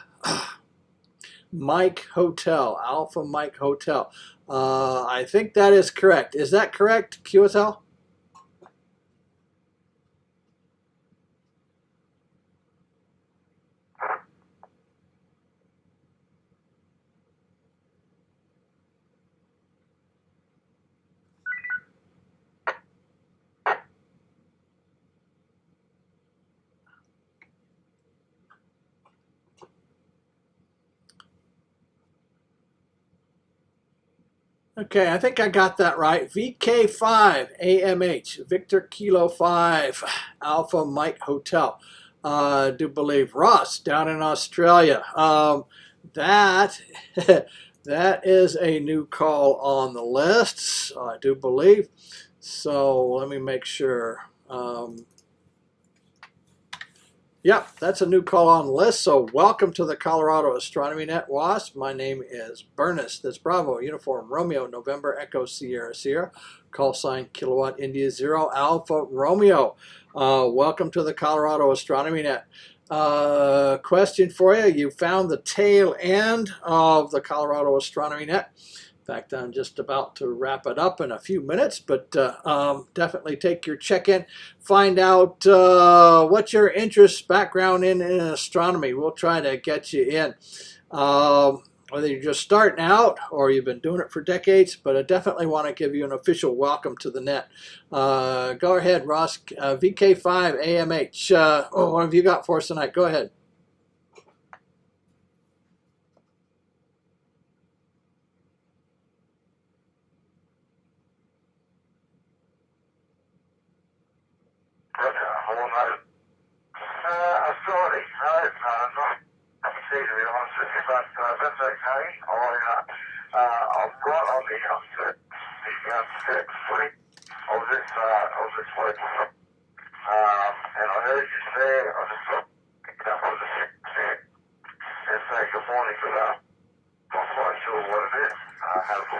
Mike Hotel, Alpha Mike Hotel. I think that is correct. Is that correct, QSL? Okay, I think I got that right. VK5 AMH, Victor Kilo 5 Alpha Mike Hotel. I do believe Ross down in Australia. That that is a new call on the list, I do believe. So let me make sure. Yep, that's a new call on the list. So welcome to the Colorado Astronomy Net, WASP. My name is Bernice. That's Bravo, Uniform, Romeo, November, Echo, Sierra, Sierra. Call sign Kilowatt, India, 0, Alpha, Romeo. Welcome to the Colorado Astronomy Net. Question for you. You found the tail end of the Colorado Astronomy Net. In fact, I'm just about to wrap it up in a few minutes, but definitely take your check-in. Find out what your interest, background in astronomy. We'll try to get you in. Whether you're just starting out or you've been doing it for decades, but I definitely want to give you an official welcome to the net. Go ahead, Ross. VK5 AMH. What have you got for us tonight? Go ahead. Authority, not see, to be honest with you, but that's okay. I've got on the outset footy of this week. And I heard you say, I just picked up on the set and say good morning to that. Not quite sure what it is. I have 1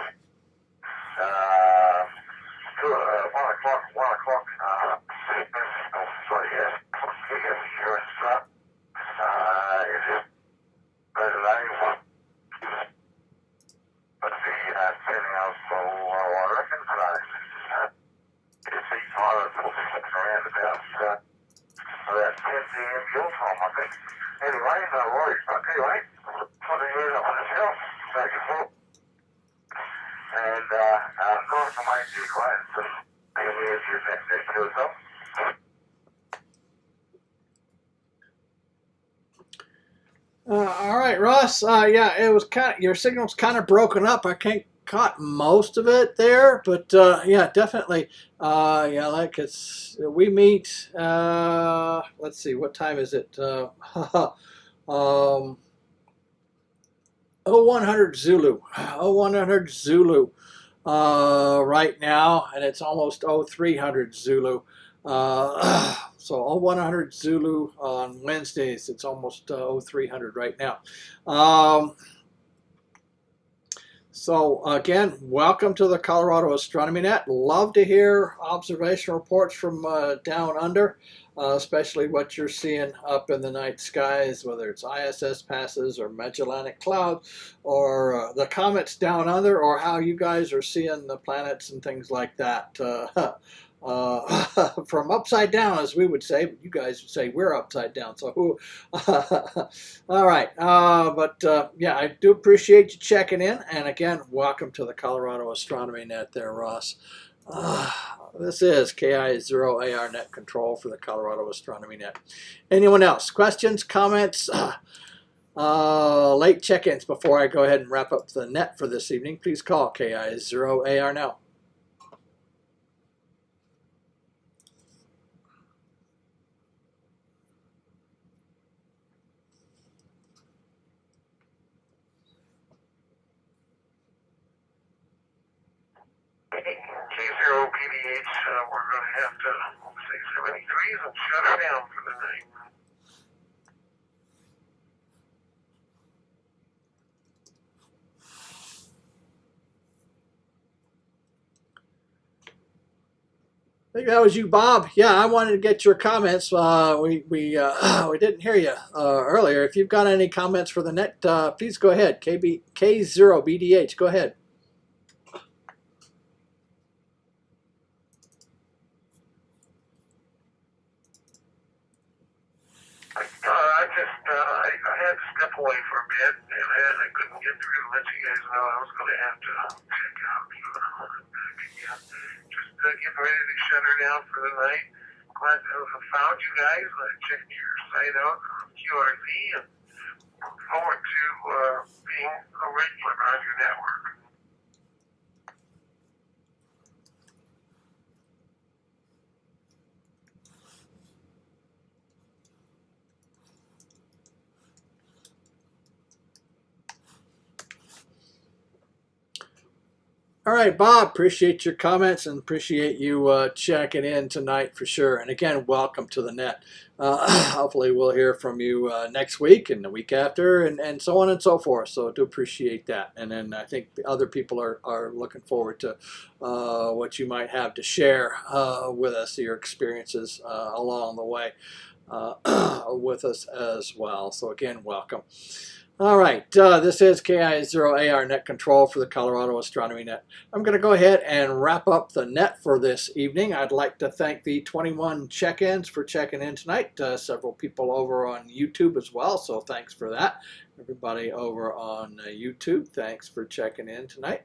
o'clock, sorry, yes, here and stuff. Is it reservation? But the sending out, so I reckon it's each pilot around about 10 p.m. your time, I think. Anyway, no worries. Anyway, put the head up on the shelf, take a look, and nice to make the acquaintance and here's your next to yourself. All right, Ross. Yeah, it was your signal's kind of broken up. I can't caught most of it there, but yeah, definitely. Yeah, like we meet. Let's see, what time is it? 0100 Zulu. 0100 Zulu. Right now, and it's almost 0300 Zulu. So 0100 Zulu on Wednesdays. It's almost 0300 right now. So again, welcome to the Colorado Astronomy Net. Love to hear observation reports from down under, especially what you're seeing up in the night skies, whether it's ISS passes or Magellanic Clouds or the comets down under, or how you guys are seeing the planets and things like that. From upside down, as we would say, but you guys would say we're upside down. So who? All right, yeah, I do appreciate you checking in, and again, welcome to the Colorado Astronomy Net there, Ross. This is KI0AR Net Control for the Colorado Astronomy Net. Anyone else? Questions, comments, late check-ins before I go ahead and wrap up the net for this evening? Please call KI0AR now. K0 PDH, we're going to have to say 73s and shut her down for the night. I think that was you, Bob. Yeah, I wanted to get your comments. We didn't hear you earlier. If you've got any comments for the net, please go ahead. K0BDH, go ahead. I had to step away for a bit, and I couldn't get through to let you guys know I was going to have to check out. Just getting ready to shut her down for the night. Glad to have found you guys. I checked your site out on QRZ and look forward to being a regular on your network. All right, Bob, appreciate your comments and appreciate you checking in tonight for sure. And again, welcome to the net. Hopefully we'll hear from you next week and the week after and so on and so forth. So I do appreciate that. And then I think the other people are looking forward to what you might have to share with us, your experiences along the way with us as well. So again, welcome. All right, this is KI0AR Net Control for the Colorado Astronomy Net. I'm going to go ahead and wrap up the net for this evening. I'd like to thank the 21 check-ins for checking in tonight. Several people over on YouTube as well, so thanks for that. Everybody over on YouTube, thanks for checking in tonight.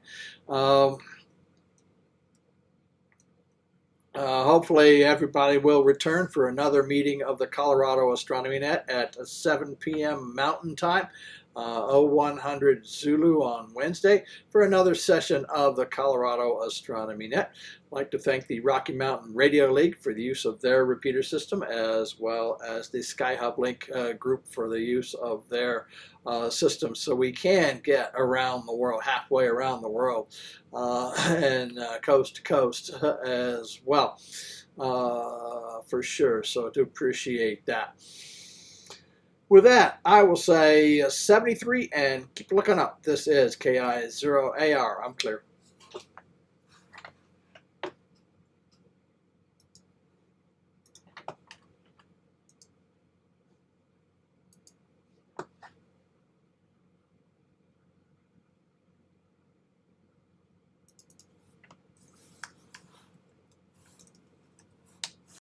Hopefully everybody will return for another meeting of the Colorado Astronomy Net at 7 p.m. Mountain Time, 0100 Zulu on Wednesday for another session of the Colorado Astronomy Net. I'd like to thank the Rocky Mountain Radio League for the use of their repeater system, as well as the Skyhub Link group for the use of their system, so we can get around the world, halfway around the world, and coast to coast as well, for sure. So I do appreciate that. With that, I will say 73 and keep looking up. This is KI0AR. I'm clear.